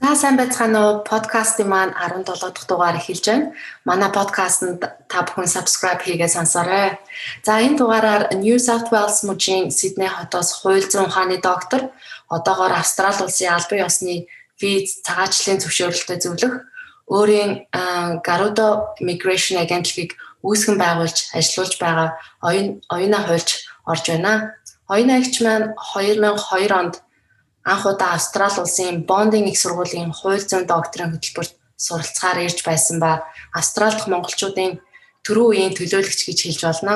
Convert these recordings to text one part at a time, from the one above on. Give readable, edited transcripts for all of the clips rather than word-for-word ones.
Та сайн байцгаана уу? Подкастын маань 17 дахь дугаар эхэлж байна. Манай подкастэнд та бүхэн subscribe хийгээ сонсоорой. За энэ дугаараар New South Wales мужийн Сидней хотоос хууль зүйн ухааны доктор, одоогоор Австрали улсын албан ёсны виз цагаачлалын зөвшөөрөлтөй зөвлөх, өөрийн Garuda Immigration агентлагийг үүсгэн байгуулж ажиллаулж байгаа оюуна хуульч орж байна. Оюуна агч маань 2002 онд анх удаа Австрали улсын Бондын их сургуулийн хууль зүйн докторийн хөтөлбөрт суралцахаар ирж байсан ба Австрали дахь монголчуудын түрүү үеийн төлөөлөгч гэж хэлж болно.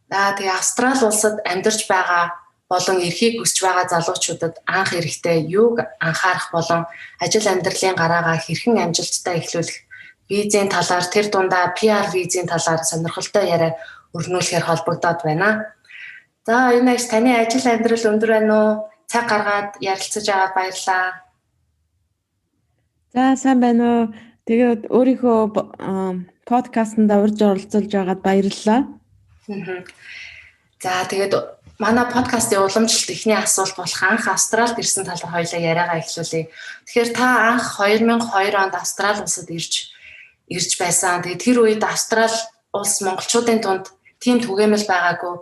Тэгээ Австрали улсад амьдарч байгаа болон эрхийг хүсэж байгаа залуучуудад анх эрэхтэй юуг анхаарах болон ажил амьдралын гараагаа хэрхэн амжилттай эхлүүлэх визийн талаар тэр дундаа PR визийн талаар сонирхолтой яриа өргөнүүлэхээр холбогдоод байна. За энэ агч таны ажил амьдрал өндөр байна уу? Цаг гаргаад ярилцаж аваад баярлалаа. За сайн байна уу? Тэгээд өөрийнхөө подкастт урьж оролцуулж байгаад баярлалаа. За тэгээд манай подкастын уламжлалт эхний асуулт болох анх Австралид ирсэн талаар хоёулаа яриагаа эхлүүлье. Тэгэхээр та анх 2002 онд Австрали улсад ирж байсан. Тэгээд тэр үед Австрали улс монголчуудын дунд тийм түгээмэл байгаагүй.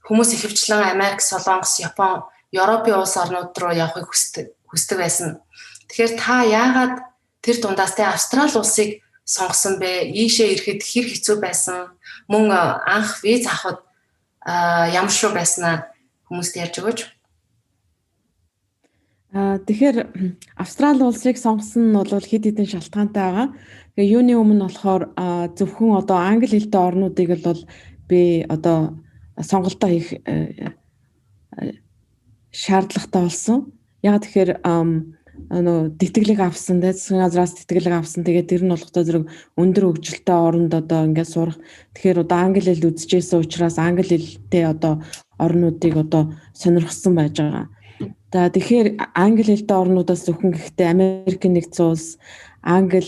Хүмүүс ихэвчлэн Америк, Солонгос, Япон, Европын улс орнууд руу явахыг хүсдэг байсан. Тэгэхээр та яагаад тэр дундаас Австрали улсыг сонгосон бэ? Ийшээ ирэхэд хэр хэцүү байсан? Мөн анх виз авахд ямар шүү байснаа хүмүүст ярьж өгөөч. Тэгэхээр Австрали улсыг сонгосон нь бол хэд хэдэн шалтгаантай байгаа. Тэгээ юуны өмнө болохоор зөвхөн одоо англи хэлтэй орнуудыг бол би одоо сонголтоо хийх шаардлагатай болсон. Яг тэгэхээр тэтгэлэг авсан, дэдсийн газраас тэтгэлэг авсан. Тэгээд тэр нь болохтой зэрэг өндөр хөгжилтэй оронд одоо ингээд сурах. Тэгэхээр одоо англи хэл үзчихсэн учраас англи хэлтэй одоо орнуудыг одоо сонирхсан байж байгаа. За тэгэхээр англи хэлтэй орнуудаас зөвхөн гэхдээ Америкийн нэгдсэн улс, Англи,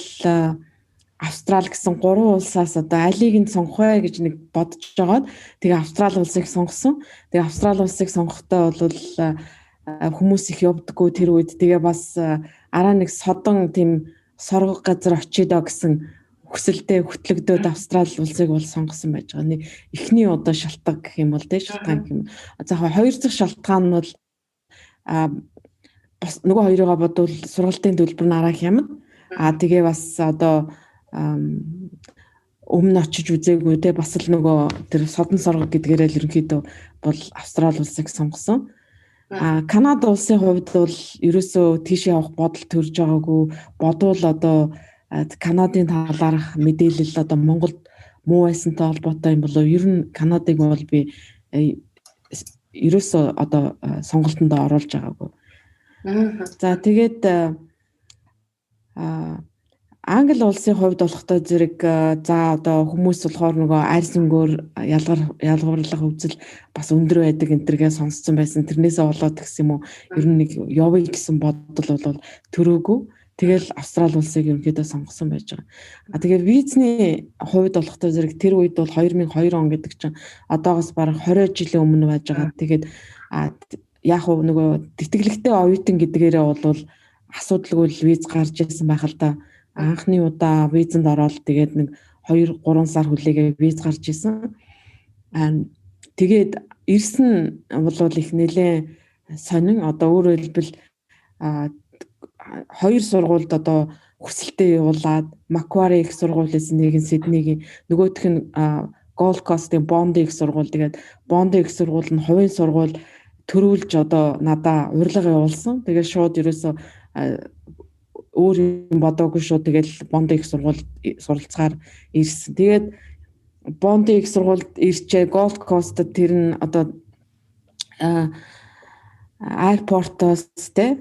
Австрали гэсэн гурван улсаас одоо алийг нь сонгох вэ гэж нэг бодож байгаад тэгээ Австрали улсыг сонгосон. Тэгээ Австрали улсыг сонгохдоо бол хүмүүс их явдаггүй тэр үед тэгээ бас араа нэг содон тийм сорго газар очидоо гэсэн хүсэлтэд хөтлөгдөөд Австрали улсыг бол сонгосон байж байгаа. Нэг эхний одоо шалтгаан гэх юм бол шалтгаан гэх юм. За хоёр дахь шалтгаан нь бол бас нөгөө хоёроо бодвол сургалтын төлбөр нь арай хямд. Тэгээ бас одоо өмнө очиж үзээгүй те бас л нөгөө тэр содон сорго гэдгээрээ л ерөнхийдөө бол Австрали улсыг сонгосон. Канада улсын хувьд бол ерөөсөө тийш явах бодол төрж байгаагүй. Бодвол одоо Канадын талаарх мэдээлэл одоо Монголд муу байсантай холбоотой юм болов ер нь Канадыг бол би ерөөсөө одоо сонголтонд оруулж байгаагүй. За тэгээд Англи улсын хувьд болохтой зэрэг за одоо хүмүүс болохоор нөгөө арьсангөр ялгарлах хөвцөл бас өндөр байдаг энтергээ сонсцсон байсан. Тэрнээсээ болоод гэсэн юм уу ер нь нэг явъя гэсэн бодол бол төрөөгүй. Тэгэл Австрали улсыг ерөнхийдөө сонгосон байж байгаа. Тэгээ визний хувьд болохтой зэрэг тэр үед бол 2002 он гэдэг чинь одоогоос бараг 20 жилийн өмнө байж байгаа. Тэгээд яг нөгөө тэтгэлэгтэй оюутан гэдгээрээ бол асуудалгүй виз гарч ирсэн байх л да. Анхны удаа визэнд ороод тэгээд нэг 2-3 сар хүлээгээ виз гарч исэн. Тэгээд ирсэн бол их нэлээ сонин одоо өөрөөр хэлбэл хоёр сургуульд одоо хүсэлтэд явуулаад Macquarie их сургууль гэсэн нэг нь Сиднейгийн нөгөөх нь Gold Coast-ийн Bondi их сургууль. Тэгээд Bondi их сургууль нь хувийн сургууль төрүүлж одоо надаа урилга явуулсан. Тэгээд шууд ерөөсөө өөр юм бодоогүй шүү. Тэгэл Bondi их сургуульд суралцахаар ирсэн. Тэгээд Bondi их сургуульд ирчээ Gold Coast тэр нь одоо аэропортоос те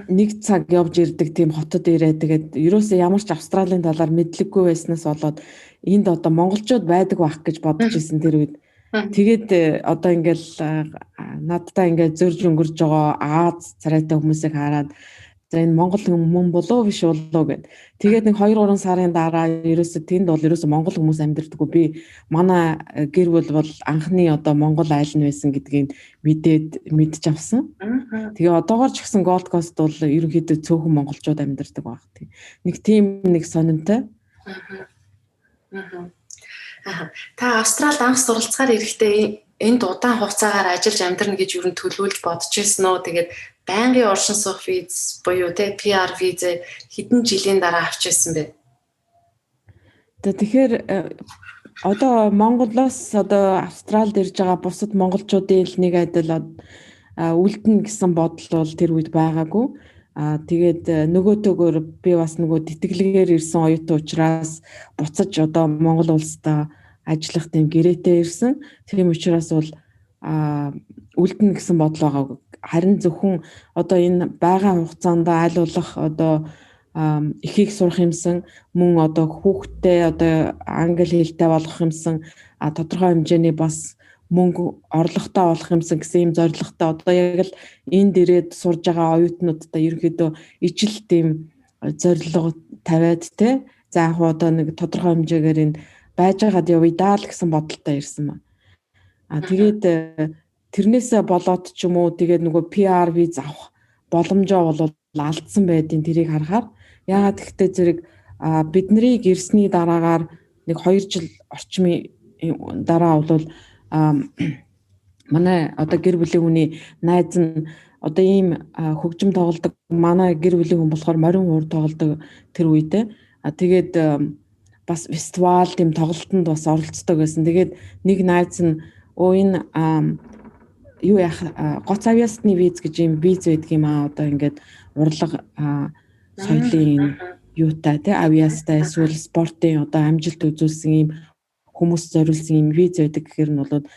нэг цаг явж ирдэг тийм хотод ирээ. Тэгээд ерөөсөө ямар ч Австралийн талаар мэдлэггүй байснаас болоод энд одоо монголчууд байдаг байх гэж бодож исэн тэр үед. Тэгээд одоо ингээл надтай ингээд зөрж өнгөрж байгаа Аз царайтай хүмүүсийг хараад За энэ Монгол хүмүүс болоо биш болоо гэд. Тэгээд нэг 2-3 сарын дараа ерөөсө тэнд бол ерөөсө монгол хүмүүс амьдэрдэггүй. Би манай гэр бүл бол анхны одоо монгол айл нь байсан гэдгийг мэдж авсан. Тэгээ одоогоор ч гэсэн Gold Coast бол ерөнхийдөө цөөхөн монголчууд амьдардаг баг. Нэг тийм нэг сонинтой. Та Австралид анх суралцахаар ирэхдээ энд удаан хугацаагаар ажиллаж амьдрна гэж юу н төлөвлөж бодож ирсэн үү? Тэгээд байнгын оршин суух виз буюу PR виз хэдэн жилийн дараа авч ирсэн бэ? Тэгэхээр одоо Монголоос одоо Австралид ирж байгаа бусад монголчуудын л нэг адил үлдэн гэсэн бодол бол тэр үед байгаагүй. Тэгээд нөгөөтэйгөр би бас нөгөө тэтгэлгээр ирсэн оюутан учраас буцаж одоо Монгол улстай ажиллах тийм гэрээтэй ирсэн. Тийм учраас бол үлдэн гэсэн бодол байгаагүй. Харин зөвхөн одоо энэ байгаа хугацаанд аль болох одоо эхийг сурах юмсан мөн одоо хүүхдтэй одоо англи хэлтэй болгох юмсан тодорхой хэмжээний бас мөнгө орлоготой болох юмсан гэсэн юм зорилготой одоо яг л энд ирээд сурж байгаа оюутнуудтай ерөнхийдөө ижил тийм зорилго тавиад те за яг одоо нэг тодорхой хэмжээгээр энэ байж байгаад явъя л гэсэн бодолтой ирсэн маа. Тэгээд тэрнээсээ болоод ч юм уу тэгээд нөгөө PR виз авах боломжоо бол алдсан байдیں۔ Тэрийг харахаар яагаад гэхдээ зэрэг биднийг ирсний дараагаар нэг 2 жил орчмын дараа бол манай одоо гэр бүлийн хүний найз нь одоо ийм хөгжим тоглодог манай гэр бүлийн хүн болохоор морин уур тоглодог тэр үедээ тэгээд бас фестивал тийм тоглолтод бас оролцдог байсан. Тэгээд нэг найз нь энэ юу яах гоц авиасны виз гэж юм виз байдаг юм одоо ингээд урлаг соёлын юутай тий авиастай эсвэл спортын одоо амжилт үзүүлсэн юм хүмүүс зориулсан юм виз байдаг гэхээр нь бол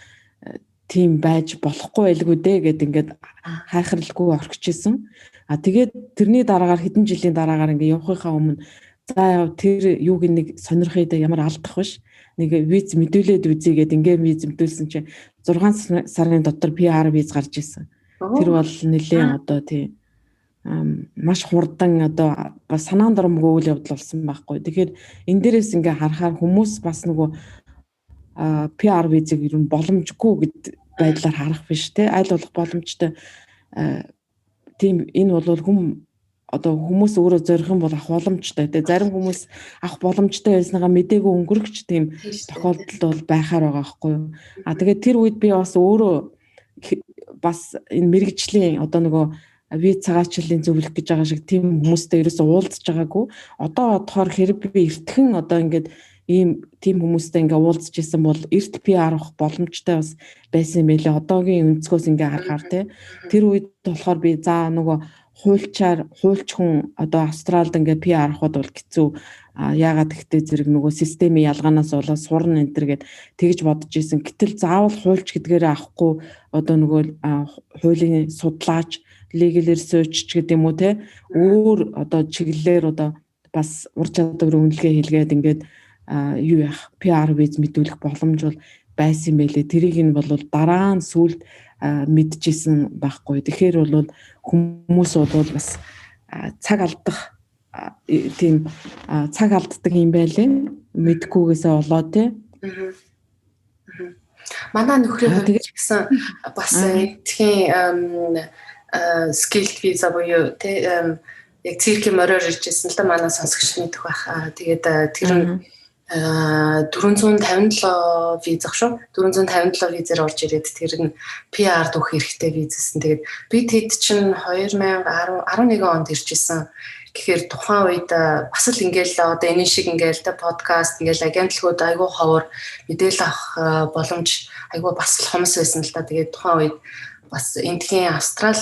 тийм байж болохгүй байлгүй дээ гэд ингээд хайхралгүй орчихсон. Тэгээд тэрний дараагаар хэдэн жилийн дараагаар ингээд явахынхаа өмнө за тэр юуг нэг сонирхъя да ямар алдах биш. Нэг виз мэдүүлээд үзье гэд ингээд виз мэдүүлсэн чинь 6 сарын дотор PR виз гарч ирсэн. Тэр бол нэлээд одоо тийм маш хурдан одоо бас санаан доромгүй үйл явдал болсон байхгүй. Тэгэхээр энэ дээрээс ингээ харахаар хүмүүс бас нөгөө PR визийг ер нь боломжгүй гэд байдлаар харах биш те аль болох боломжтой тийм энэ бол одоо хүмүүс өөрөө зорих юм бол авах боломжтой те зарим хүмүүс авах боломжтой байснагаа мдээгүй өнгөрөгч тийм тохиолдол бол байхаар байгаа байхгүй юу. Тэгээд тэр үед би бас өөрөө бас энэ мэрэгжлийн одоо нөгөө виз цагаачлалын зөвлөх гэж байгаа шиг тийм хүмүүстэй ерөөсөө уулзж байгаагүй. Одоо бодохоор хэрэг би эртхэн одоо ингээд ийм тийм хүмүүстэй ингээ уулзж исэн бол эрт PR авах боломжтой бас байсан юм байлээ. Одоогийн өнцгөөс ингээ харахаар тэр үед болохоор би за нөгөө хуульч хүн одоо Австралид ингээ PR авахд бол хэцүү. Яагаад гэхдээ зэрэг нөгөө системийн ялгаанаас болоод сурна энэ төр гэд тэгж бодож исэн. Гэтэл заавал хуульч гэдгээрээ авахгүй одоо нөгөө хуулийн судлаач legal research гэдэг юм уу те өөр одоо чиглэлээр одоо бас ур чадвар үнэлгээ хийлгээд ингээд юу яах PR виз мэдүүлэх боломж бол байсан юм байлээ. Тэрийг нь бол дараа нь сүүлд мэдчихсэн байхгүй. Тэгэхээр бол хүмүүс бол бас цаг алдах тийм цаг алддаг юм байлээ. Мэдхгүйгээсээ болоо тий. Манай нөхрийн хувьд гэсэн бас тхийн skilled visa буюу тий яг циркийн мороор иржсэн л да манай сонсогчны төх байх. Тэгээд тэр нь 457 визах шүү. 457 визээр орж ирээд тэр нь PR дүүх хэрэгтэй визсэн. Тэгээд би тэд чинь 2011 онд иржсэн. Гэхээр тухайн үед бас л ингээл одоо энэ шиг ингээл подкаст ингээл агентлагууд айгүй ховор мэдээлэл авах боломж айгүй бас л хомс байсан л да. Тэгээд тухайн үед бас эндхийн Австрал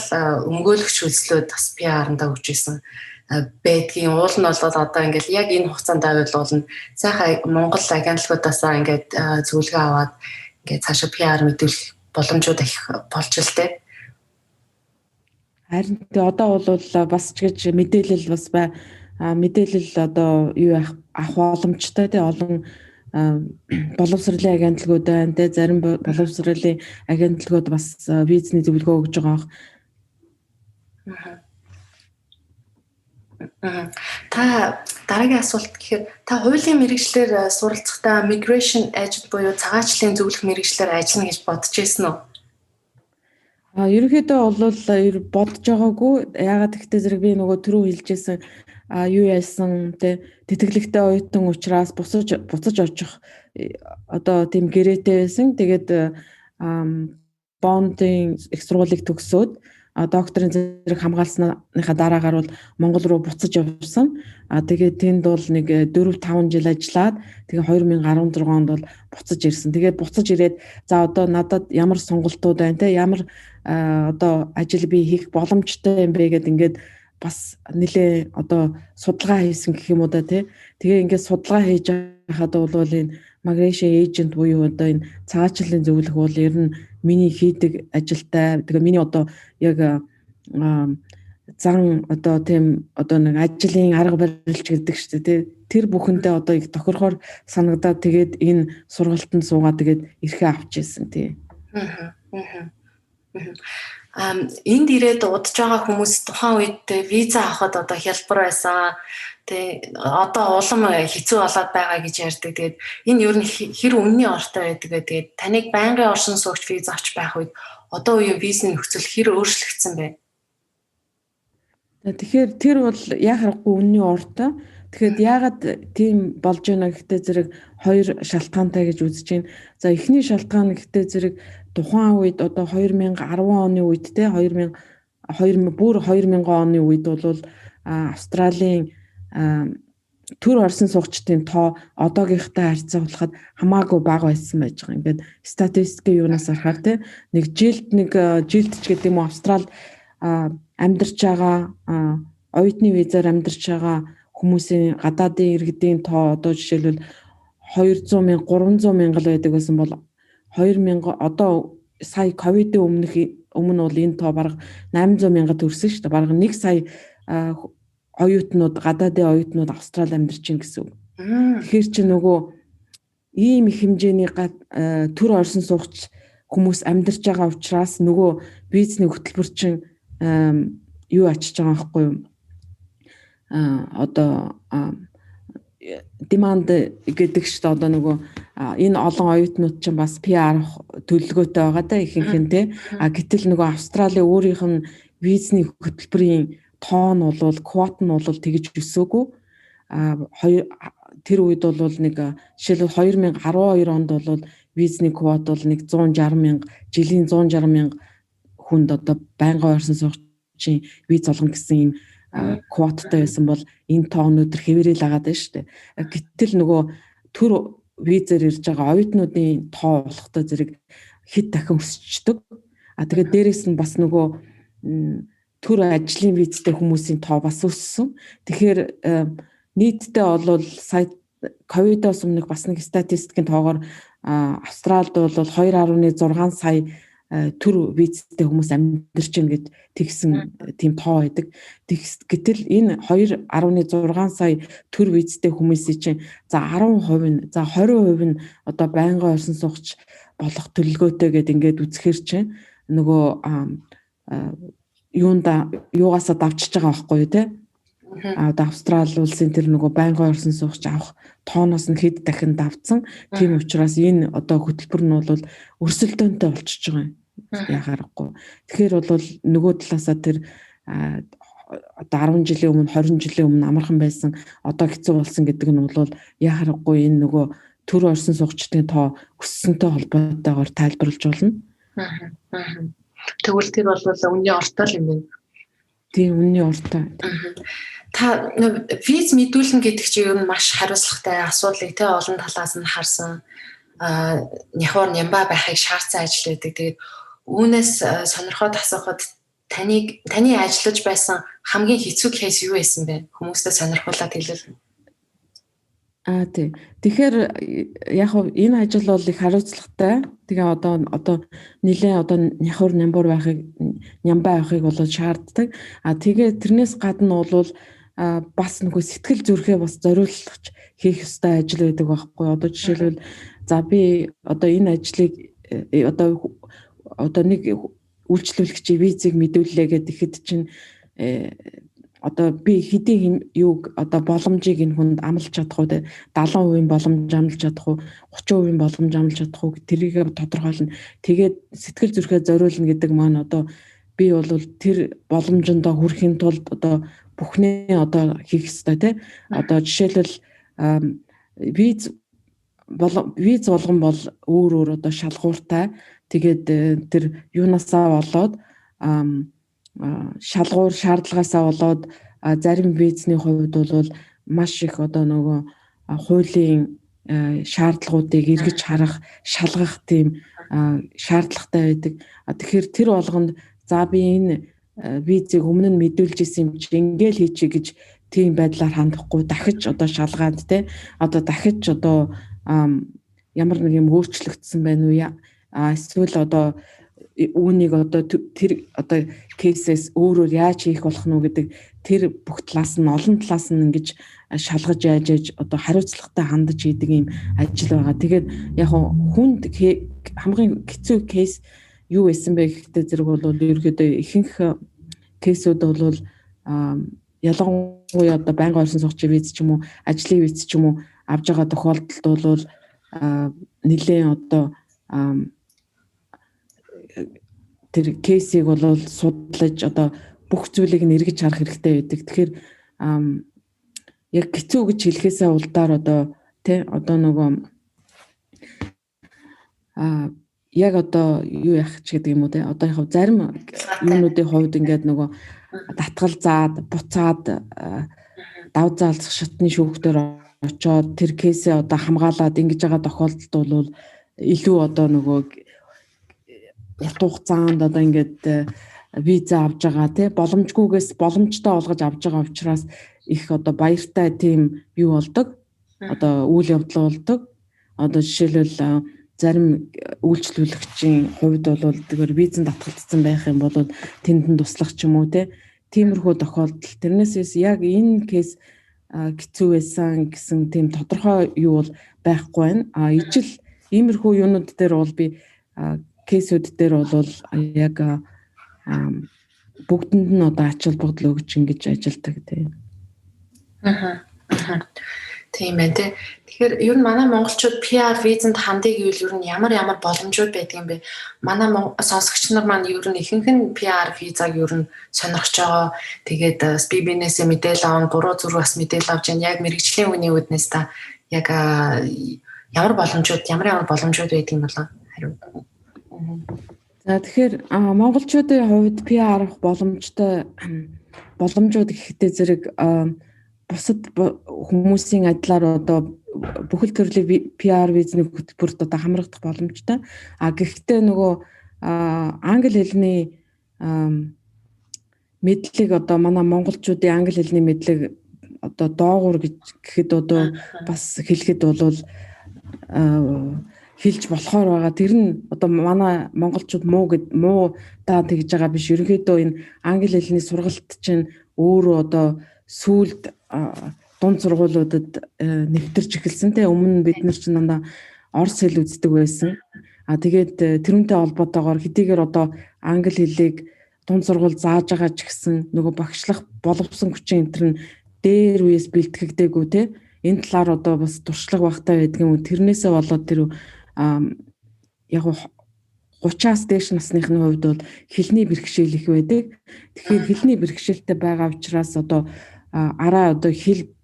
өмгөөлөгч хөлслөөд бас PR-андаа өгч ирсэн байдгийн уул нь бол одоо ингээл яг энэ хугацаанд авилуулна. Сайхан Монгол агентлагуудаасаа ингээд зөвлөгөө аваад ингээд цаашаа PR мэдүүлэх боломжууд их болж л тээ. Харин одоо бол бас ч гэж мэдээлэл бас мэдээлэл одоо юу авах боломжтой тий олон боловсролын агентлагууд байна тий зарим боловсролын агентлагууд бас визний зөвлөгөө өгж байгаа. Та дараагийн асуулт гэхээр та хуулийн мэргэжлэр суралцахдаа migration agent буюу цагаачлалын зөвлөх мэргэжлэр ажиллана гэж бодож байсан уу? Ерөнхийдөө бол бодож байгаагүй. Яагаад гэвэл зэрэг би нөгөө түрүү хэлжсэн юу яасан те тэтгэлэгтэй оюутан учраас буцаж очих одоо тийм гэрээтэй байсан. Тэгээд бондын их сургуулийг төгсөөд докторийн зэрэг хамгаалсныхаа дараагаар бол Монгол руу буцаж явсан. Тэгээд тэнд бол нэг 4-5 жил ажиллаад тэгээ 2016 онд бол буцаж ирсэн. Тэгээд буцаж ирээд за одоо надад ямар сонголтууд байна те ямар одоо ажил би хийх боломжтой юм бэ гэд ингээд бас нэлээ одоо судалгаа хийсэн гэх юм уу да тий. Тэгээ ингээд судалгаа хийж байхад бол энэ migration agent буюу одоо энэ цагаачлалын зөвлөх бол ер нь миний хийдэг ажилтай. Тэгээ миний одоо яг зан одоо тийм одоо нэг ажлын арга барилч гэдэг шүү дээ тий. Тэр бүхэндээ одоо их тохирохоор санагдаад тэгээд энэ сургалтанд суугаад тэгээд эрхээ авч ирсэн тий. Энд ирээд удаж байгаа хүмүүс тухайн үед виза авахд одоо хялбар байсан. Тэ одоо улам хэцүү болоод байгаа гэж ярьдаг. Тэгээд энэ ер нь хэр өмнөний ортой байдаг вэ? Тэгээд таныг байнгын оршин суугч виз авч байх үед одоо үеийн визний нөхцөл хэр өөрчлөгдсөн бэ? Тэгэхээр тэр бол яг харахгүй үнний ортой. Тэгэхэд яагаад тийм болж байна гэхдээ зэрэг хоёр шалтгаантай гэж үзэж байна. За эхний шалтгаан гэхдээ зэрэг тухайн үед одоо 2010 оны үед те 2000 оны үед бол Австралийн төр орсон суугчдын тоо одоогийнхтай харьцуулахад хамаагүй бага байсан байж байгаа. Ингээд статистикийн юунаас харахаар те нэг жилд ч гэдэг юм уу Австрал амьдарч байгаа оюутны визээр амьдарч байгаа хүмүүсийн гадаадын иргэдийн тоо одоо жишээлбэл 200 мянга 300 мянга л байдаг гэсэн бол 2000 одоо сая ковидын өмнө бол энэ тоо бараг 800 мянгад хүрсэн шүү дээ. Бараг 1 сая оюутнууд гадаадын оюутнууд Австрал амьдарч байна гэсэн үг. Тэгэхээр чи нөгөө ийм их хэмжээний төр орсон суугч хүмүүс амьдарч байгаа учраас нөгөө визний хөтөлбөр чинь юу ачиж байгаа байхгүй юу? Одоо demand гэдэг чинь одоо нөгөө энэ олон оюутнууд чинь бас PR төлөвлөгөөтэй байгаа да ихэнх нь те. Гэтэл нөгөө Австралийн өөрийнх нь визний хөтөлбөрийн тоон бол квот нь бол тэгж өсөөгүй. Тэр үед бол нэг жишээлбэл 2012 онд бол визний квот бол нэг 160 мянга жилийн 160 мянга хүнд одоо байнгын орсон суугчийн виз олгоно гэсэн юм квоттой байсан бол энэ тоо өнөөдөр хэвээрэл агаад байна шүү дээ. Гэтэл нөгөө төр визээр ирж байгаа оюутнуудын тоо болохтой зэрэг хэд дахин өсчдөг. Тэгээд дээрэс нь бас нөгөө төр ажлын визтэй хүмүүсийн тоо бас өссөн. Тэгэхээр нийтдээ бол сая ковидоос өмнөх бас нэг статистикийн тоогоор Австралид бол 2.6 сая төр визтэй хүмүүс амьдарч байна гэд тэгсэн тийм тоо байдаг. Гэтэл энэ 2.6 сая төр визтэй хүмүүсийн чинь за 10% нь за 20% нь одоо байнгын орсон суугч болох төлөвлөгөөтэй гэд ингээд үзэхэр чинь нөгөө юугаасаа давчиж байгаа байхгүй юу те? Одоо Австрали улсын тэр нөгөө байнгын орсон суугч авах тооноос нь хэд дахин давцсан. Тийм учраас энэ одоо хөтөлбөр нь бол өрсөлдөөнтэй болчихж байгаа юм. Яхаарахгүй. Тэгэхээр бол нөгөө талаасаа тэр одоо 10 жилийн өмнө 20 жилийн өмнө амархан байсан одоо хэцүү болсон гэдэг нь бол яхаарахгүй энэ нөгөө төр орсон суугчдын тоо өссөнтэй холбоотойгоор тайлбарлаж болно. Тэгвэл тэр бол үнний ортой юм байна. Тийм үнний ортой. Та виз мэдүүлнэ гэдэг чинь ер нь маш хариуцлагатай асуудлыг те олон талаас нь харсан няхуур нямба байхыг шаардсан ажил байдаг. Тэгээд үүнээс сонирхоод асуухад таны ажиллаж байсан хамгийн хэцүү кейс юу байсан бэ? Хүмүүстээ сонирхуулаад хэлвэл. Тийм. Тэгэхээр яг энэ ажил бол их хариуцлагатай. Тэгээ одоо нэлээд одоо няхуур нямба байхыг бол шаарддаг. Тэгээ тэрнээс гадна бол бас нөгөө сэтгэл зүрхээ бас зориулж хийх ёстой ажил байдаг байхгүй. Одоо жишээлбэл за би одоо энэ ажлыг одоо нэг үйлчлүүлэгчийн визийг мэдүүллээ гэхэд чинь одоо би хэдийн юуг одоо боломжийг энэ хүнд амлаж чадах уу, 70% боломж амлаж чадах уу, 30% боломж амлаж чадах уу тэрийг тодорхойлно. Тэгээд сэтгэл зүрхээ зориулна гэдэг маань одоо би бол тэр боломжондоо хүрэхин тулд одоо бүхнээ одоо хийх ёстой тий. Одоо жишээлбэл виз болгон бол өөр одоо шалгууртай. Тэгээд тэр юунасаа болоод шалгуур шаардлагаасаа болоод зарим визний хувьд бол маш их одоо нөгөө хуулийн шаардлагуудыг эргэж харах, шалгах тийм шаардлагатай байдаг. Тэгэхээр тэр болгонд за би энэ визийг өмнө нь мэдүүлж исэн юм чи ингээл хийчихье гэж тийм байдлаар хандахгүй дахиж одоо шалгаад те одоо дахиж одоо ямар нэг юм өөрчлөгдсөн байна уу эсвэл одоо үүнийг одоо тэр одоо кейсээс өөрөөр яаж хийх болох нь гэдэг тэр бүх талаас нь олон талаас нь ингэж шалгаж яаж одоо хариуцлагатай хандаж хийдэг юм ажил байгаа. Тэгээд яг хүнд хамгийн хэцүү кейс юу байсан бэ гэхдээ зэрэг бол ерөөдөө ихэнх кейсүүд бол ялангуяа одоо байнга орсон суугчийн виз ч юм уу, ажлын виз ч юм уу авж байгаа тохиолдолд бол нэлээд одоо тэр кейсийг бол судлаж одоо бүх зүйлийг нэргэж харах хэрэгтэй байдаг. Тэгэхээр яг хэцүү гэж хэлэхээсээ улдаар одоо тий одоо нөгөө яг одоо юу яах ч гэдэг юм уу те одоо яг зарим юмнуудын хувьд ингээд нөгөө татгал заад буцаад дав заалцах шатны шүүхтэр очоод тэр кейсээ одоо хамгаалаад ингэж байгаа тохиолдолд бол илүү одоо нөгөө урт хугацаанд одоо ингээд виза авж байгаа тий боломжгүйгээс боломжтой олгож авж байгаа учраас их одоо баяртай тийм юу болдог одоо үйл явдал болдог. Одоо жишээлбэл зарим үйлчлүүлэгчийн хувьд бол зүгээр визэн татгалцсан байх юм бол тэнд нь туслах ч юм уу тиймэрхүү тохиолдол. Тэрнээс яг энэ кейс хэцүү байсан гэсэн тийм тодорхой юу бол байхгүй байна. Ижил иймэрхүү юунууд дээр бол би кейсүүд дээр бол яг бүгдэнд нь одоо ач холбогдол өгч ингэж ажилладаг тийм. Тийм ээ тий. Тэгэхээр ер нь манай монголчууд PR визэнд хандыг гэвэл ер нь ямар боломжууд байдаг юм бэ? Манай сонсогч нар маань ер нь ихэнх нь PR визаг ер нь сонирхож байгаа. Тэгээд би бинээсээ мэдээлэл аван буруу зүрх бас мэдээлэл авч яг мэрэгжлийн үеийн үднээс та яг ямар боломжууд байдаг юм болоо хариу. За тэгэхээр монголчуудын хувьд PR авах боломжууд гэхдээ зэрэг бусад хүмүүсийн адилаар одоо бүхэл төрлийн PR визний хөтөлбөрт одоо хамрагдах боломжтой. Гэхдээ нөгөө англи хэлний мэдлэг одоо манай монголчуудын англи хэлний мэдлэг одоо доогуур гэхэд одоо бас хэлэхэд бол хэлж болохоор байгаа. Тэр нь одоо манай монголчууд муу даа тэгж байгаа биш. Ерөнхийдөө энэ англи хэлний сургалт чинь өөрөө одоо сүүлд дунд сургуулиудад нэвтэрч эхэлсэн те өмнө бид нар чинь дандаа орос хэл үздэг байсан. Тэгээд тэрүүнтэй холбоотойгоор хэдийгээр одоо англи хэлийг дунд сургууль зааж байгаа ч гэсэн нөгөө багшлах боловсон хүчин энтер нь дээр үеэс бэлтгэгдээгүй те энэ талаар одоо бас туршлага багтай байдаг юм. Тэрнээсээ болоод тэр яг 30-аас дээш насныхны хувьд бол хэлний бэрхшээл их байдаг. Тэгэхээр хэлний бэрхшээлтэй байгаа учраас одоо араа одоо хэлний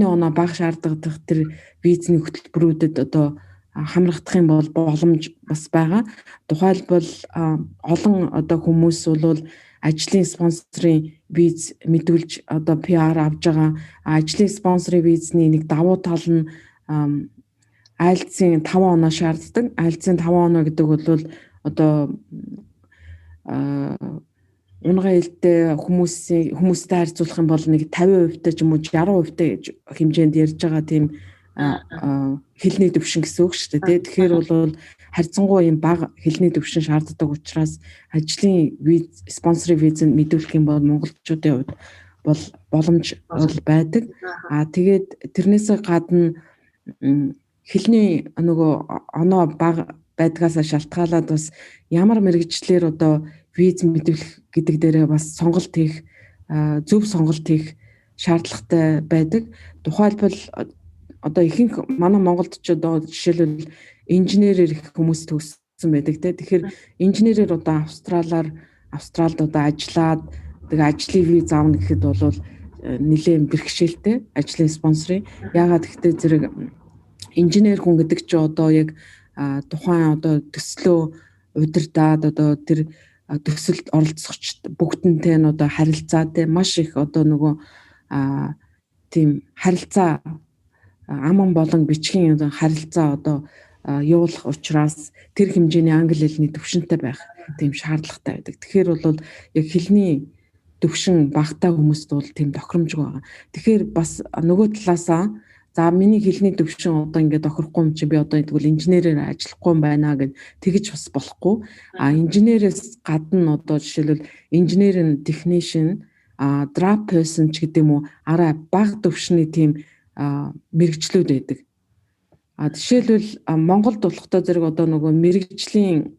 оноо бага шаарддаг тэр визний хөтөлбөрүүдэд одоо хамрагдах юм бол боломж бас байгаа. Тухайлбал олон одоо хүмүүс бол ажлын спонсорын виз мэдүүлж одоо PR авж байгаа. Ажлын спонсорын визний нэг давуу тал нь айлцын 5 оноо шаарддаг. Айлцын 5 оноо гэдэг бол одоо унган хэлтэй хүмүүстэй харьцуулах юм бол нэг 50% ч юм уу 60% хэмжээнд ярьж байгаа тийм хэлний төвшин гэсэн үг шүү дээ. Тэгэхээр бол харьцангуй юм бага хэлний төвшин шаарддаг учраас ажлын виз спонсорын визэнд мэдүүлэх юм бол монголчуудын хувьд бол боломж бол байдаг. Тэгээд тэрнээсээ гадна хэлний нөгөө оноо бага байдгаас шалтгаалаад бас ямар мэргэжлэр одоо виз мэдүүлэх гэдэг дээрээ бас сонголт хийх зөв сонголт хийх шаардлагатай байдаг. Тухайлбал одоо ихэнх манай Монголд ч одоо жишээлбэл инженерээр их хүмүүс төгссөн байдаг те. Тэгэхээр инженерээр одоо Австралид одоо ажиллаад тэгээ ажлын виз авна гэхэд бол нэлээд бэрхшээлтэй ажлын спонсорын. Яагаад гэвэл зэрэг инженер хүн гэдэг чинь одоо яг тухайн одоо төслөө удирдаад одоо тэр төсөлд оролцогч бүгднтэй нь одоо харилцаатай маш их одоо нөгөө тийм харилцаа аман болон бичгийн одоо харилцаа одоо явуулах учраас тэр хэмжээний англи хэлний төвшөнтэй байх тийм шаардлагатай байдаг. Тэгэхээр бол яг хэлний төвшин багтаа хүмүүст бол тийм тохиромжгүй байгаа. Тэгэхээр бас нөгөө талаасаа за миний хэлний төвшин одоо ингээд тохирохгүй юм чи би одоо тэгвэл инженерээр ажиллахгүй байна гэд тэгж бас болохгүй. Инженерээс гадна одоо жишээлбэл engineering technician, drop person ч гэдэг юм уу арай бага төвшний тийм мэрэгчлүүд байдаг. Жишээлбэл Монголд болохтой зэрэг одоо нөгөө мэрэгжлийн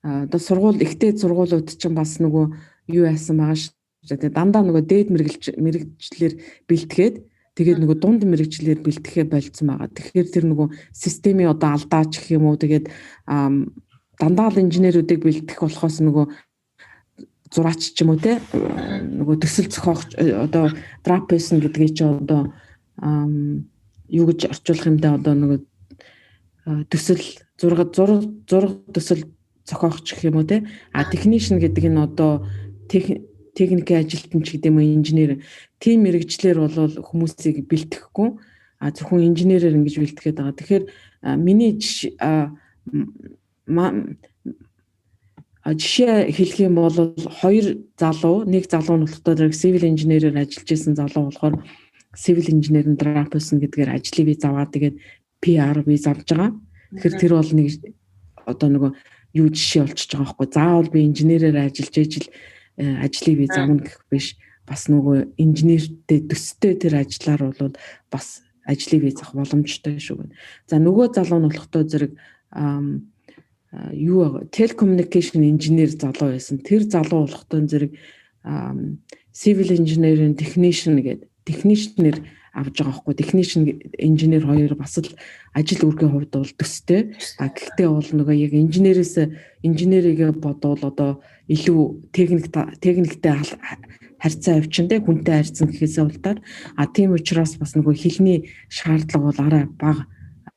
одоо ихтэй сургуулиуд чинь бас нөгөө юу яасан байгаа шүү дээ. Дандаа нөгөө дээд мэрэгчлэр бэлтгээд тэгээд нөгөө дунд мэрэгчлэр бэлтгэхэ болцсон байгаа. Тэгэхээр тэр нөгөө системийн одоо алдаач гэх юм уу тэгээд дандаа л инженерүүдийг бэлтгэх болохоос нөгөө зураач ч юм уу те нөгөө төсөл зохиогч одоо drop person гэдгийг чи одоо юу гэж орчуулах юм даа одоо нөгөө төсөл зураг төсөл зохиогч гэх юм уу те технишн гэдэг нь одоо техникийн ажилтан ч гэдэг юм уу инженер тийм мэрэгчлэр бол хүмүүсийг бэлтгэхгүй зөвхөн инженерээр ингэж бэлтгээд байгаа. Тэгэхээр миний жишээ хэлэх юм бол нэг залуу нь болохдоо civil engineer-ээр ажиллаж исэн залуу болохоор civil engineer-ын drop person гэдгээр ажлын виз аваад тэгээд PR виз авч байгаа. Тэгэхээр тэр бол нэг одоо нөгөө юу жишээ болчихж байгаа байхгүй. Заавал би инженерээр ажиллаж ижил ажлын виз авна гэх биш. Бас нөгөө инженертэй төстэй тэр ажлаар бол бас ажлын виз авах боломжтой шүү гэнэ. За нөгөө залуу нь болохдоо зэрэг telecommunication engineer залуу байсан. Тэр залуу болохдоо зэрэг civil engineering technician гэдэг технишнэр авж байгаа байхгүй. Технишн инженер хоёр бас л ажил үргийн хувьд бол төстэй. Гэхдээ бол нөгөө яг инженерийг бодвол одоо илүү техниктэй харьцаа авчинтэй хүнтэй харьцсан гэхээсээ улдаар тийм учраас бас нөгөө хэлний шаардлага бол арай бага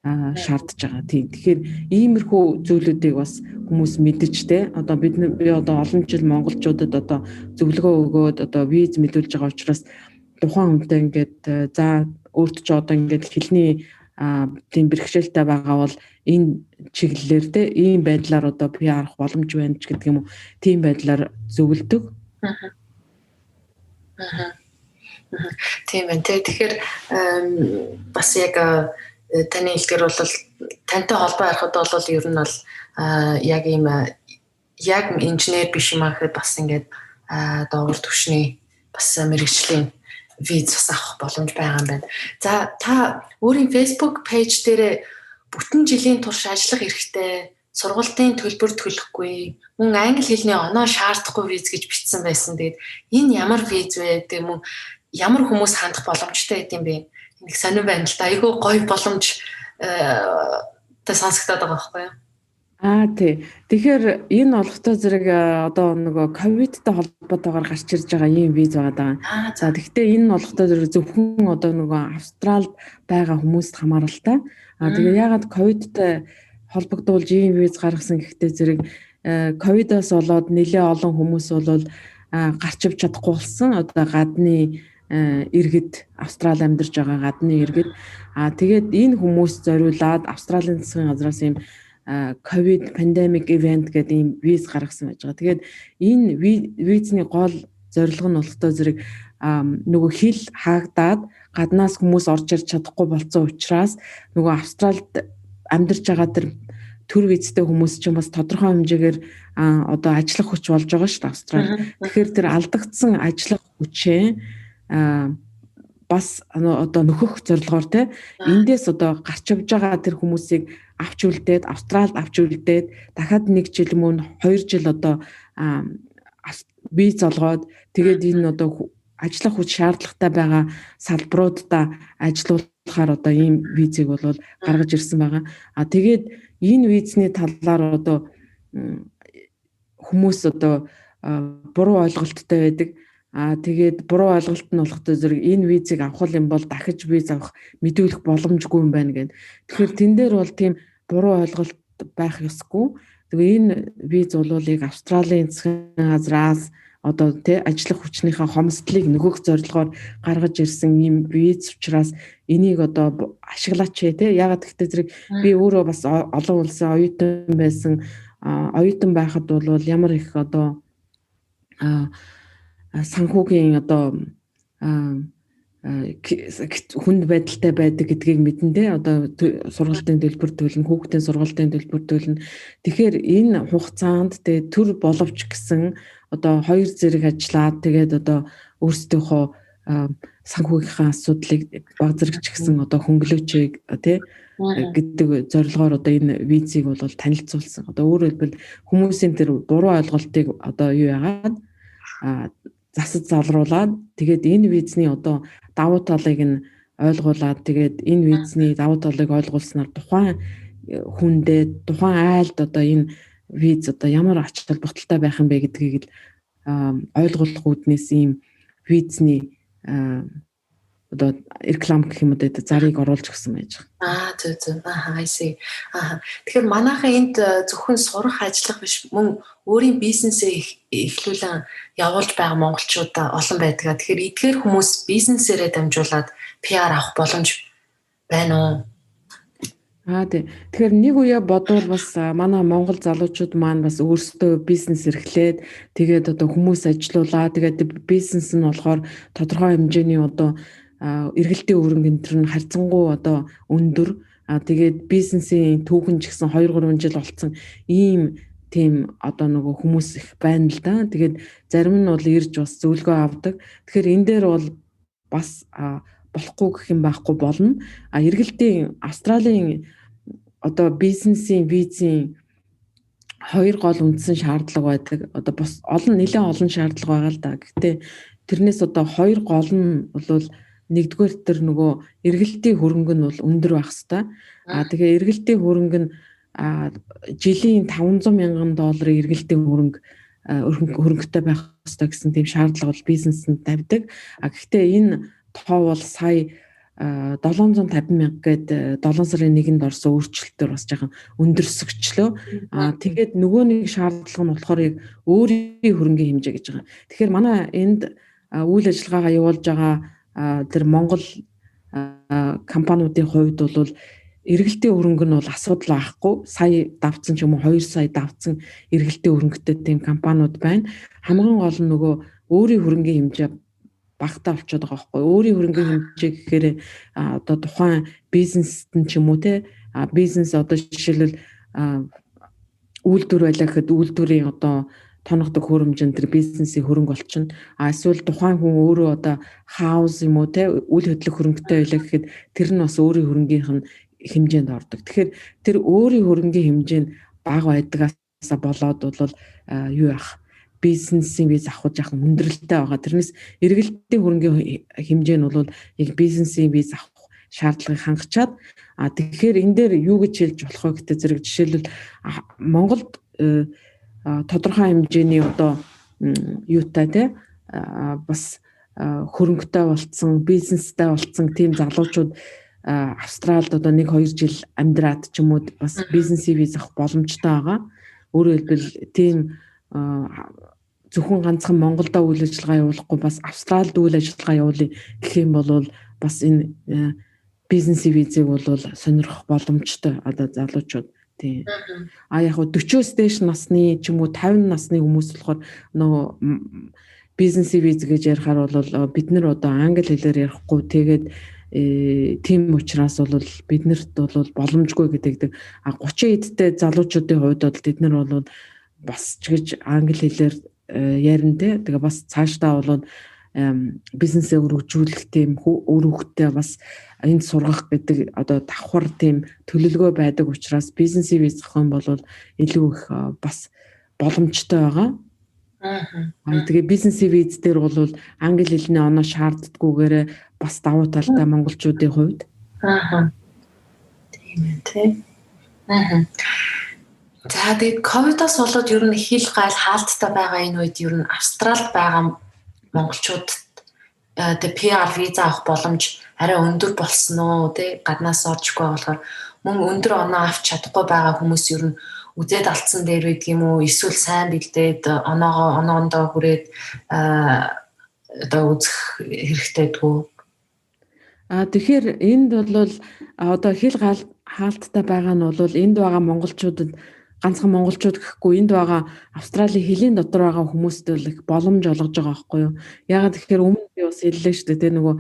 шаардж байгаа. Тийм. Тэгэхээр иймэрхүү зүйлүүдийг бас хүмүүс мэдэж те. Одоо би одоо олон жил монголчуудад одоо зөвлөгөө өгөөд одоо виз мэдүүлж байгаа учраас тухайн хүнтэй ингээд за өөрт ч одоо ингээд хэлний тийм бэрхшээлтэй байгаа бол энэ чиглэлээр те ийм байдлаар одоо PR авах боломж байна ч гэдэг юм уу. Тийм байдлаар зөвлөдөг. Тийм байна. Тэгэхээр бас яг таны хэлдгэр бол тантай холбоо харахад бол ер нь бол яг ийм яг инженер биш юм ахэд бас ингээд доогуур төвшний бас мэрэгжлийн виз авах боломж байгаа юм байна. За та өөрийн Facebook пэйж дээр бүтэн жилийн турш ажиллах эрхтэй, сургалтын төлбөр төлөхгүй, мөн англи хэлний оноо шаардахгүй виз гэж бичсэн байсан. Тэгээд энэ ямар виз вэ гэдэг юм уу? Ямар хүмүүс хандах боломжтой гэдэм бэ? Нэг сонирн байна л да. Айгүй гоё боломж та сонсогдоод байгаа байхгүй юу? Тий. Тэгэхээр энэ олготой зэрэг одоо нөгөө ковидтай холбоотойгоор гарч ирж байгаа ийм виз байгаа. За тэгвэл энэ олготой зэрэг зөвхөн одоо нөгөө Австралид байгаа хүмүүст хамааралтай. Тэгээ ягаад ковидтай холбогдуулж ийм виз гаргасан гэхдээ зэрэг ковидоос болоод нэлээ олон хүмүүс бол гарч ив чадахгүй болсон. Одоо гадны иргэд Австрали амьдарч байгаа гадны иргэд. Тэгээд энэ хүмүүс зориулаад Австралийн засгийн газраас ийм ковид пандемик ивент гэдэг ийм виз гаргасан байж байгаа. Тэгээд энэ визний гол зорилго нь болохдоо зэрэг нөгөө хил хаагдаад гаднаас хүмүүс орж ирж чадахгүй болсон учраас нөгөө Австралид амьдарч байгаа тэр төр визтэй хүмүүс чинь бас тодорхой хэмжээгээр одоо ажиллах хүч болж байгаа шүү дээ Австрали. Тэгэхээр тэр алдагдсан ажиллах хүчээ бас одоо нөхөх зорилгоор те эндээс одоо гарч явж байгаа тэр хүмүүсийг авч үлдээд Австралид авч үлдээд дахиад 1 жил мөн 2 жил одоо бие золгоод тэгээд энэ одоо ажиллах хүч шаардлагатай байгаа салбаруудаа ажиллуулахаар одоо ийм визийг бол гаргаж ирсэн байгаа. Тэгээд энэ визний талаар одоо хүмүүс одоо буруу ойлголттой байдаг. Тэгээд буруу ойлголт нь болохтой зэрэг энэ визийг авах юм бол дахиж виз авах мэдүүлэх боломжгүй юм байна гэдэг. Тэгэхээр тэн дээр бол тийм буруу ойлголт байх ёсгүй. Тэгээ энэ виз бол яг Австралийн засгийн газраас одоо ажиллах хүчнийхээ хомсдлыг нөгөөх зорилгоор гаргаж ирсэн юм виз учраас энийг одоо ашиглаач ягаад гэвэл зэрэг би өөрөө бас олон улсын оюутан байсан. Оюутан байхад бол ямар их одоо санхүүгийн одоо хүнд байдалтай байдаг гэдгийг мэднэ одоо сургалтын төлбөр төлнө, хүүхдийн сургалтын төлбөр төлнө. Тэгэхээр энэ хугацаанд төр боловч гэсэн одоо хоёр зэрэг ажиллаад тэгээд одоо өөрсдийнхөө санхүүгийнхаа асуудлыг баг зэрэгч гэсэн одоо хөнгөлөөч гэдэг зорилгоор одоо энэ визийг бол танилцуулсан. Одоо өөрөөр хэлбэл хүмүүсийн тэр буруу ойлголтыг одоо юу яагаад засаж залруулад тэгээд энэ визний одоо давуу талыг нь ойлгуулад тэгээд энэ визний давуу талыг ойлгуулснаар тухайн хүндээ тухайн айлд одоо энэ виз одоо ямар ач холбогдолтой байх юм бэ гэдгийг ойлгуулах үүднээс ийм визний одоо реклам гэх юм уу зарыг оруулж өгсөн байж байгаа. Зөв. I see. Тэгэхээр манайхаа энд зөвхөн сурах ажиллах биш мөн өөрийн бизнесээ эхлүүлэн явуулж байгаа монголчууд олон байдаг. Тэгэхээр эдгээр хүмүүс бизнесээрээ дамжуулаад PR авах боломж байна уу? Тэгэхээр нэг үе бодвол бас манай монгол залуучууд маань бас өөрсдөө бизнес эрхлээд тэгээд одоо хүмүүс ажилуулаа. Тэгээд бизнес нь болохоор тодорхой хэмжээний одоо эргэлтийн өрөнгө энэ нь харьцангуй одоо өндөр. Тэгээд бизнесийн түүхэн ч гэсэн 2-3 жил болцсон ийм тийм одоо нөгөө хүмүүс их байна л да. Тэгээд зарим нь бол ирж бас зөвлөгөө авдаг. Тэгэхээр энэ дээр бол бас болохгүй гэх юм байхгүй болно. Эргэлтийн Австралийн одоо бизнесийн визийн хоёр гол үндсэн шаардлага байдаг. Одоо бас нэлээд олон шаардлага байгаа л да. Гэхдээ тэрнээс одоо хоёр гол нь бол нэгдүгээр тэр нөгөө эргэлтийн хөрөнгө нь бол өндөр байх хэвээр. Тэгээ эргэлтийн хөрөнгө нь жилийн $500,000 эргэлтийн хөрөнгөтэй байх хэвээр гэсэн тийм шаардлага бол бизнесэнд тавьдаг. Гэхдээ энэ тоо бол сая 750,000 гээд 7 сарын 1-нд орсон өөрчлөлтөөр бас жоохон өндөрсөгчлөө. Тэгээд нөгөө нэг шаардлага нь болохоор яг өөрийн хөрөнгөний хэмжээ гэж байгаа. Тэгэхээр манай энд үйл ажиллагаагаа явуулж байгаа тэр Монгол компаниудын хувьд бол эргэлтийн хөрөнгө нь бол асуудал байхгүй. Сая давцсан ч юм уу 2 сая давцсан эргэлтийн хөрөнгөтэй тийм компаниуд байна. Хамгийн гол нь нөгөө өөрийн хөрөнгөний хэмжээ багтаа болчиход байгаа байхгүй. Өөрийн хөрөнгөний хэмжээ гэхээр одоо тухайн бизнест нь ч юм уу бизнес одоо жишээлбэл үйлдвэр байлаа гэхэд үйлдвэрийн одоо тоногдох хөрөмжөнд тэр бизнесийн хөрөнгө болчихно. Эсвэл тухайн хүн өөрөө одоо хаус юм уу үйл хөдлөх хөрөнгөтэй байлаа гэхэд тэр нь бас өөрийн хөрөнгийнх нь хэмжээнд ордог. Тэгэхээр тэр өөрийн хөрөнгөний хэмжээ нь бага байдгаас болоод бол юу яах бизнесийн виз авах жаахан хүндрэлтэй байгаа. Тэрнээс эргэлтийн хөрөнгөний хэмжээ нь бол яг бизнесийн виз авах шаардлагыг хангачаад тэгэхээр энэ дээр юу гэж хэлж болох вэ гэдэг зэрэг жишээлбэл Монголд тодорхой хэмжээний одоо юутай бас хөрөнгөтэй болцсон, бизнестэй болцсон тийм залуучууд Австралид одоо 1-2 жил амьдраад ч юм уу бас бизнесийн виз авах боломжтой байгаа. Өөрөөр хэлбэл тийм зөвхөн ганцхан Монголда үйл ажиллагаа явуулахгүй бас Австралид үйл ажиллагаа явуулъя гэх юм бол бас энэ бизнесийн визийг бол сонирхох боломжтой одоо залуучууд тийм. Яг 40-оос дээш насны ч юм уу 50 насны хүмүүс болохоор нөгөө бизнесийн виз гэж ярихаар бол бид нар одоо англи хэлээр ярихгүй тэгээд тийм учраас бол биднэрт бол боломжгүй гэдэг. 30 эдтэй залуучуудын хувьд бол бид нар бол бас ч гэж англи хэлээр ярина те. Тэгээ бас цаашдаа бол бизнесээ өргөжүүлэх тийм өөр хөвгтөө бас энд сургах гэдэг одоо давхар тийм төлөвлөгөө байдаг учраас бизнесийн виз авах юм бол илүү их бас боломжтой байгаа. Тэгээ бизнесийн виз дээр бол англи хэлний оноо шаарддаггүйгээр бас давуу талтай монголчуудын хувьд. Тийм ээ тий. За тэгээд ковидоос болоод ер нь хил гайл хаалттай байгаа энэ үед ер нь Австралид байгаа монголчууд тэг PR виза авах боломж арай өндөр болсон уу тий гаднаас орчихгүй болохоор мөн өндөр оноо авч чадахгүй байгаа хүмүүс ер нь үзээд алдсан дээр байдаг юм уу эсвэл сайн бэлдээд оноондоо хүрээд одоо үзэх хэрэгтэй дгүү. Тэгэхээр энд бол одоо хил гайл хаалттай байгаа нь бол энд байгаа монголчуудад ганцхан монголчууд гэхгүй энд байгаа Австралийн хэлийн дотор байгаа хүмүүст бол их боломж олгож байгаа байхгүй юу. Ягаад тэгэхээр өмнө би бас хэллээ шүү дээ. Тэр нөгөө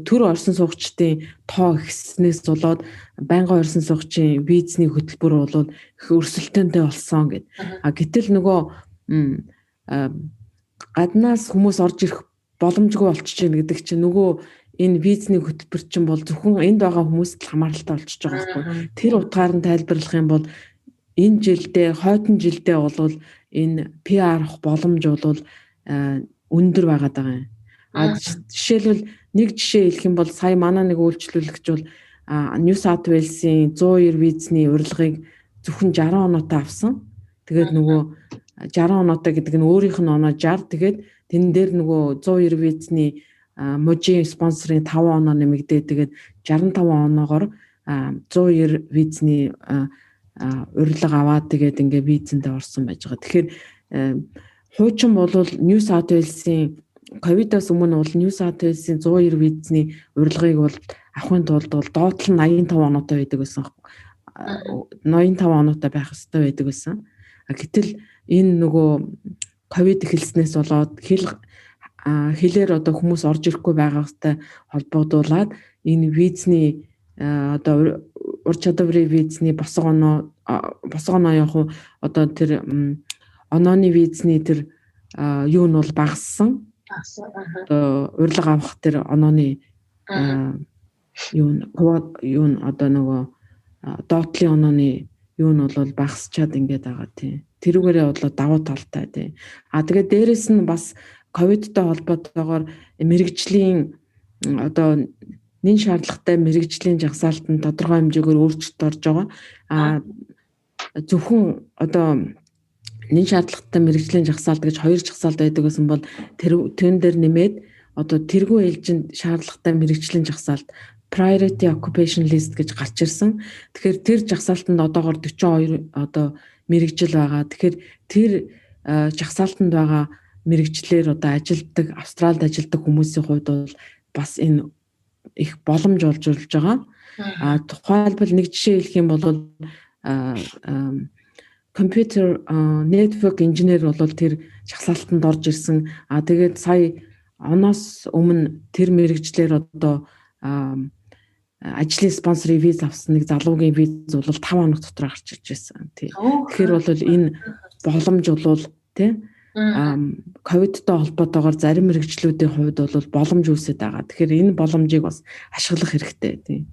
төр орсон суугчдын тоо ихснээс болоод байнгын орсон суугчийн визний хөтөлбөр бол их өрсөлдөөнтэй болсон гэд. Гэтэл нөгөө гаднаас хүмүүс орж ирэх боломжгүй болчихж байна гэдэг чинь нөгөө энэ визний хөтөлбөр чинь бол зөвхөн энд байгаа хүмүүст л хамааралтай болчихж байгаа байхгүй юу. Тэр утгаар нь тайлбарлах юм бол энэ жилдээ хойдон жилдээ бол энэ PR авах боломж бол өндөр байгаад байгаа юм. Жишээлбэл нэг жишээ хэлэх юм бол сая манай нэг үйлчлүүлэгч бол New South Wales-ийн 190 визний урилгыг зөвхөн 60 оноотой авсан. Тэгээд нөгөө 60 оноотой гэдэг нь өөрийнх нь оноо 60. Тэгээд тэн дээр нөгөө 190 визний можийн спонсорын 5 оноо нэмэгдээ. Тэгээд 65 оноогоор 190 визний урилга аваад тэгээд ингээ визэндээ орсон байж байгаа. Тэгэхээр хуучин бол New South Wales-ийн ковидоос өмнө бол New South Wales-ийн 190 визний урилгыг бол авахын тулд бол доотлол 85 оноотой байдаг байсан. 85 оноотой байх хэрэгтэй байдаг байсан. Гэтэл энэ нөгөө ковид эхэлснээс болоод хэлээр одоо хүмүүс орж ирэхгүй байгаатай холбогдуулаад энэ визний одоо ур чадварын визний босго оноо яг одоо тэр онооны визний тэр юу нь бол багассан. Одоо урилга авах тэр онооны юу нь одоо нөгөө доотлын онооны юу нь бол багасчаад ингээд байгаа тийм. Тэрүүгээрээ бол давуу талтай тийм. Тэгээд дээрэс нь бас ковидтой холбоотойгоор мэрэгжлийн одоо нэн шаардлагатай мэрэгжлийн жагсаалтанд тодорхой хэмжээгээр өөрчлөлт орж байгаа. Зөвхөн одоо нэн шаардлагатай мэрэгжлийн жагсаалт гэж 2 жагсаалт байдаг гэсэн бол тэн дээр нэмээд одоо тэргүй ээлжинд шаардлагатай мэрэгжлийн жагсаалт priority occupation list гэж гарч ирсэн. Тэгэхээр тэр жагсаалтанд одоогоор 42 одоо мэрэгжил байгаа. Тэгэхээр тэр жагсаалтанд байгаа мэрэгчлэр одоо ажилтдаг, Австралид ажилтдаг хүмүүсийн хувьд бол бас энэ их боломж олж ирж байгаа. Тухайлбал нэг жишээ хэлэх юм бол computer network engineer бол тэр жагсаалтанд орж ирсэн. Тэгээд сая оноос өмнө тэр мэрэгчлэр одоо ажлын спонсорын виз авсан нэг залуугийн виз бол 5 хоног дотор гарч ирж байсан. Тэгэхээр бол энэ боломж бол тий ковидтой холбоотойгоор зарим мэрэгчлүүдийн хувьд бол боломж үүсэж байгаа. Тэгэхээр энэ боломжийг бас ашиглах хэрэгтэй тийм.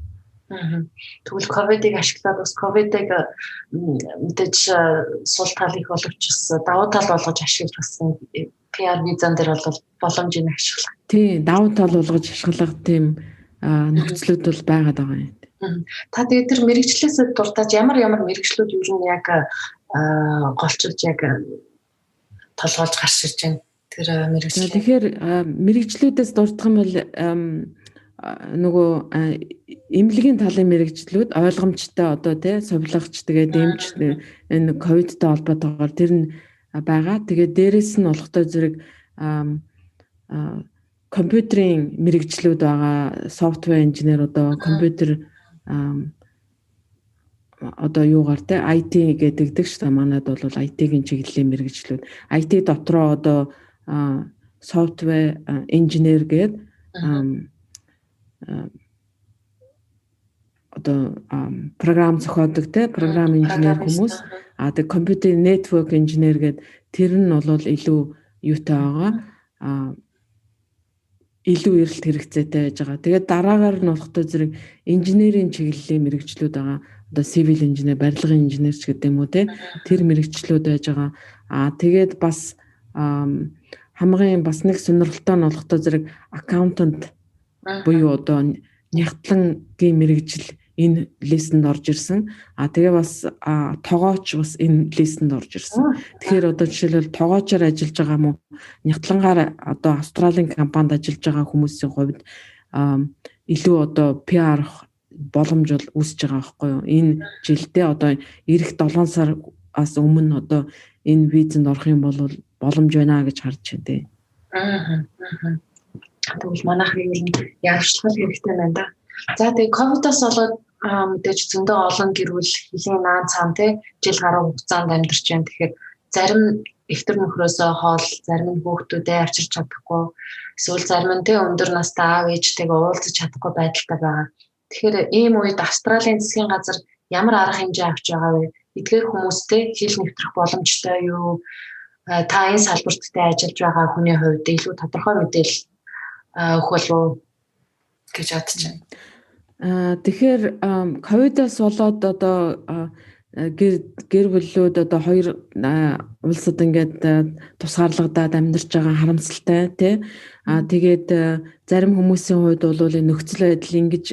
Тэгвэл ковидыг ашиглаад бас ковидыг мэдээж сул тал их боловч давуу тал болгож ашигласан PR визан дээр бол боломжийг ашиглах. Тийм, давуу тал болгож ашиглах тийм нөхцлүүд бол байгаад байгаа юм. Та тэгээд тэр мэрэгчлээс дуртаж ямар мэрэгчлүүд юу нь яг голчилж яг толгойлж гарч ирж байна. Тэр мэрэгчлээ. Тэгэхээр мэрэгчлүүдээс дурдах юм бол нөгөө эмнэлгийн талын мэрэгчлүүд ойлгомжтой одоо тий сувилагч тэгээд эмч энэ ковидтой холбоотойгоор тэр нь байгаа. Тэгээд дээрэс нь болохтой зэрэг компьютерийн мэрэгчлүүд байгаа, софтвер инженер одоо компьютер одоо юугаар те IT гэдэг шүү дээ. Манайд бол IT-ийн чиглэлийн мэрэгчлүүд. IT дотроо одоо софтвер инженер гэдэг одоо програм зохиодог те програм инженер хүмүүс. Тэгээд компьютер network инженер гэдэг тэр нь бол илүү юутай байгаа. Илүү эрэлт хэрэгцээтэй байж байгаа. Тэгээд дараагаар нь болохтой зэрэг инженерийн чиглэлийн мэрэгчлүүд байгаа. Одоо civil engineer, барилгын инженерч гэдэг юм уу те. Тэр мэрэгчлүүд байж байгаа. Тэгээд бас хамгийн бас нэг сонирхолтой нь болохтой зэрэг accountant буюу одоо нягтлангийн мэргэжил энэ листэнд орж ирсэн. Тэгээ бас тогооч бас энэ листэнд орж ирсэн. Тэгэхээр одоо жишээлбэл тогоочоор ажиллаж байгаа мó нягтлангаар одоо Австралийн компанид ажиллаж байгаа хүмүүсийн хувьд илүү одоо PR боломж бол үүсэж байгаа байхгүй юу? Энэ жилдээ одоо ирэх 7 сараас өмнө одоо энэ визэнд орох юм бол боломж байна гэж харж байна. Тэгвэл манайхыг ер нь яарчлах хэрэгтэй байна да. За тэгээ ковидоос болоод мэдээж зөндөө олон гэр бүл хэлийн наан цаан жил гаруй хугацаанд амьдарч байна. Тэгэхээр зарим эвтэр нөхрөөсөө хоол, зарим нь хүүхдүүдээ авчирч чадахгүй, эсвэл зарим нь өндөр настай аав ээжтэйгээ уулзаж чадахгүй байдалтай байгаа. Тэгэхээр ийм үед Австралийн засгийн газар ямар арга хэмжээ авч байгаа вэ? Эдгээр хүмүүстэй хэл нэвтрэх боломжтой юу? Та энэ салбарт ажиллаж байгаа хүний хувьд илүү тодорхой мэдээлэл өгөх болов гэж бодож байна. Тэгэхээр ковидоос болоод одоо гэр бүлүүд одоо хоёр улсад ингээд тусгаарлагдаад амьдарч байгаа харамсалтай тий. Тэгээд зарим хүмүүсийн хувьд бол энэ нөхцөл байдал ингэж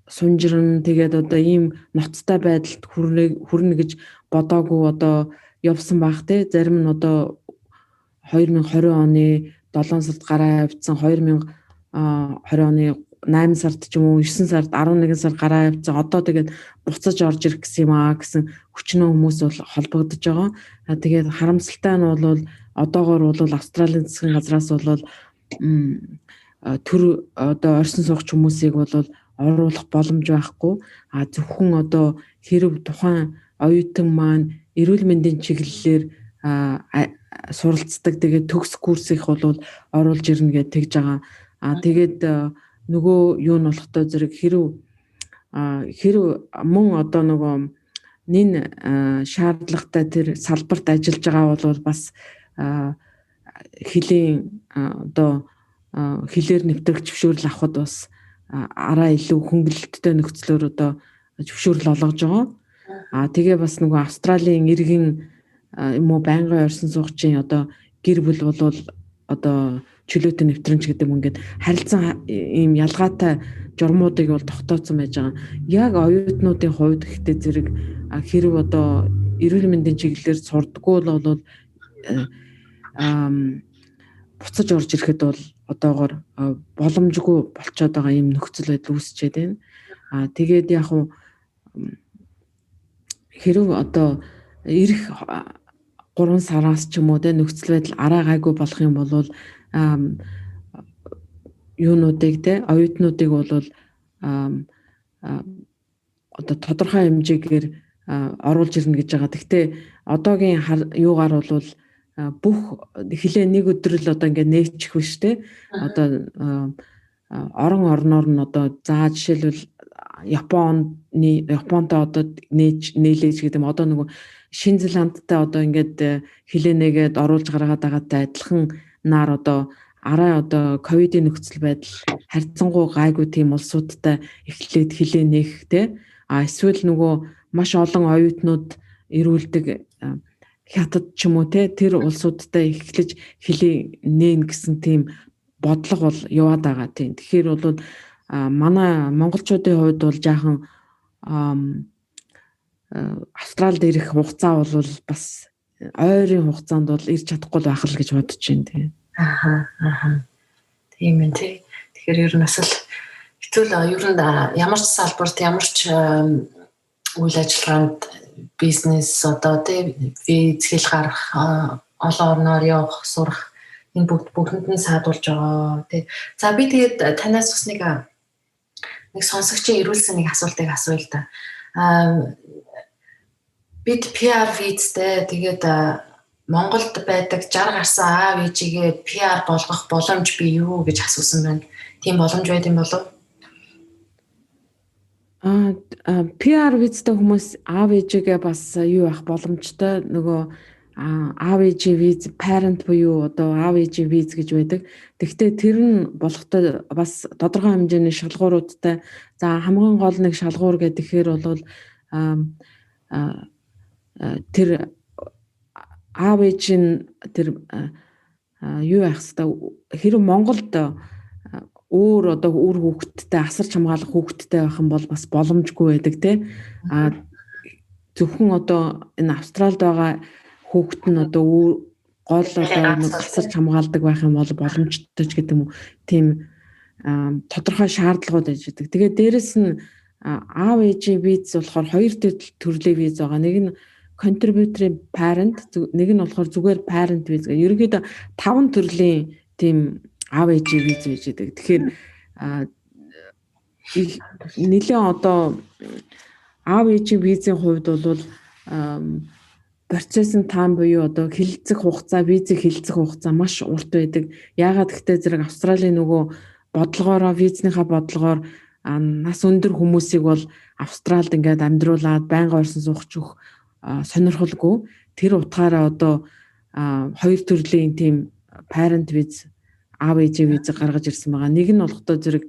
сунжирн тэгээд одоо ийм ноцтой байдалд хүрнэ гэж бодоогүй одоо явсан байх тий. Зарим нь одоо 2020 оны 7 сард гараа авцсан 2020 оны 8 сард ч юм уу 9 сард 11 сард гараа авцсан одоо тэгээд буцаж орж ирэх гэсэн юм гэсэн хүчнөө хүмүүс бол холбогдож байгаа. Тэгээд харамсалтай нь бол одоогоор бол Австралийн засгийн газраас бол төр одоо орьсон суугч хүмүүсийг бол оруулах боломж байхгүй. Зөвхөн одоо хэрв тухайн оюутан маань эрүүл мэндийн чиглэлээр суралцдаг тэгээд төгс курсыг бол оруулж ирнэ гэж тэгж байгаа. Тэгээд нөгөө юу нь болохтой зэрэг хэрв мөн одоо нөгөө нэн шаардлагатай тэр салбарт ажиллаж байгаа бол бас хэлийн одоо хэлээр нэвтрэх зөвшөөрөл авахд бас араа илүү хөнгөлөлттэй нөхцлөөр одоо зөвшөөрөл олгож байгаа. Тэгээ бас нөгөө Австралийн иргэн юм уу байнгын орьсон суугчийн одоо гэр бүл бол одоо чөлөөтэй нэвтрэмж гэдэг юм ингээд харилцан ийм ялгаатай журмуудыг бол тогтооцсон байж байгаа. Яг оюутнуудын хувьд гэхдээ зэрэг хэрв одоо эрүүл мэндийн чиглэлээр сурдаггүй бол буцаж орж ирэхэд бол одоогоор боломжгүй болчиход байгаа ийм нөхцөл байдал үүсчээд байна. Тэгээд яг хуу хэрв одоо ирэх 3 сараас ч юм уу нөхцөл байдал араа гайгүй болох юм бол юунуудыг оюутнуудыг бол одоо тодорхой хэмжээгээр оруулж ирнэ гэж байгаа. Гэхдээ одоогийн юугаар бол бүх хилээ нэг өдрөл одоо ингээд нээчих биш те. Одоо орноор нь одоо за жишээлбэл Японтой одоо нээлээж гэдэг юм одоо нөгөө Шинэ Зеландтай одоо ингээд хилээ нэгээд оруулж гаргаад байгаатай адилхан нар одоо араа одоо ковидын нөхцөл байдал харьцангуй гайгүй тийм улсуудтай эхлээд хилээ нээх те. Эсвэл нөгөө маш олон оюутнууд ирүүлдэг хятад ч юм уу те тэр улсуудтай эхлэж хилээ нээн гэсэн тийм бодлого бол яваад байгаа тийм. Тэгэхээр бол манай монголчуудын хувьд бол жаахан Австралид ирэх хугацаа бол бас ойрын хугацаанд бол ирж чадахгүй байх л гэж бодож байна тийм. Тийм ээ тий. Тэгэхээр ер нь бас л хэцүү л ер нь ямар ч салбарт ямар ч үйл ажиллагаанд бизнес одоо тий виз хэл гарах олон орноор явах сурах энэ бүгдэнд нь саадуулж байгаа тий. За би тэгээд танаас бас нэг сонсогчийн ирүүлсэн нэг асуултыг асууя л да. Бид PR визтэй тэгээд Монголд байдаг 60 гарсан аав ээжигээ PR болгох боломж бий юу гэж асуусан байна. Тийм боломж байд юм болов? PR визтэй хүмүүс аав ээжигээ бас юу авах боломжтой нөгөө аав ээжийн виз parent буюу одоо аав ээжийн виз гэж байдаг. Тэгвэл тэр нь болохтой бас тодорхой хэмжээний шалгууруудтай. За хамгийн гол нэг шалгуур гэхээр бол тэр аав ээж нь тэр юу яах хэвээр хэрэв Монголд өөр одоо үр хүүхэдтэй асарч хамгаалах хүүхэдтэй байх юм бол бас боломжгүй байдаг тий. Зөвхөн одоо энэ Австралид байгаа хүүхэд нь одоо гол одоо нэг асарч хамгаалдаг байх юм бол боломжтой ч гэдэг юм уу. Тийм тодорхой шаардлагууд байж байгаа. Тэгээд дээрэс нь аав ээжийн виз болохоор хоёр төрлийн виз байгаа. Нэг нь contributory parent, нэг нь болохоор зүгээр parent виз. Ерөнхийдөө 5 төрлийн тийм аав ээжийн виз байж байгаа. Тэгэхээр нэлээд одоо аав ээжийн визийн хувьд бол процессын таам буюу одоо хилцэх хугацаа, визийг хилцэх хугацаа маш урт байдаг. Яагаад гэвэл зэрэг Австралийн нөгөө бодлогоороо, визнийхаа бодлогоор нас өндөр хүмүүсийг бол Австралид ингээд амьдруулад байнга орсон суугч өгөх сонирхолгүй. Тэр утгаараа одоо хоёр төрлийн тийм parent viz, аав ээжийн виз гаргаж ирсэн байгаа. Нэг нь болохдоо зэрэг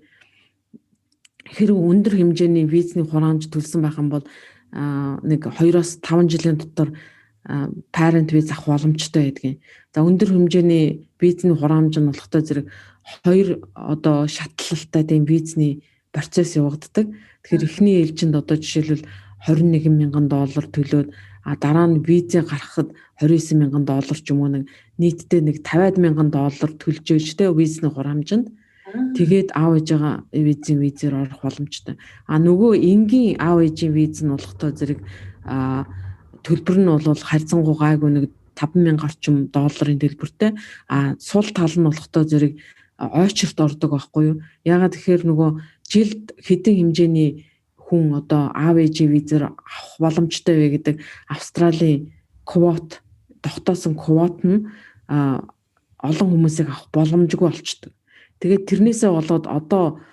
хэрэг өндөр хэмжээний визний хураамж төлсөн байх юм бол нэг 2-5 жилийн дотор parent viz авах боломжтой байдгийн. За өндөр хэмжээний визний хураамж нь болохдоо зэрэг 2 одоо шатлалтай тийм визний процесс явагддаг. Тэгэхээр эхний ээлжинд одоо жишээлбэл $21,000 төлөөд дараа нь визээ гаргахад $29,000 ч юм уу нийтдээ нэг $50,000 төлж өөжтэй визний хураамжинд. Тэгээд аав ээжийн визээр орох боломжтой. Нөгөө энгийн аав ээжийн виз нь болохдоо зэрэг төлбөр нь бол харьцангуй гайгүй нэг $5,000 орчим долларын төлбөртэй. Сул тал нь болохдоо зэрэг ойчирт ордог байхгүй юу? Ягаад тэгэхээр нөгөө жилд хэдэн хэмжээний хүн одоо аав ээжийн визээр авах боломжтой вэ гэдэг Австралийн квот, тогтоосон квот нь олон хүмүүсийг авах боломжгүй болчдөг. Тэгээд тэрнээсээ болоод одоо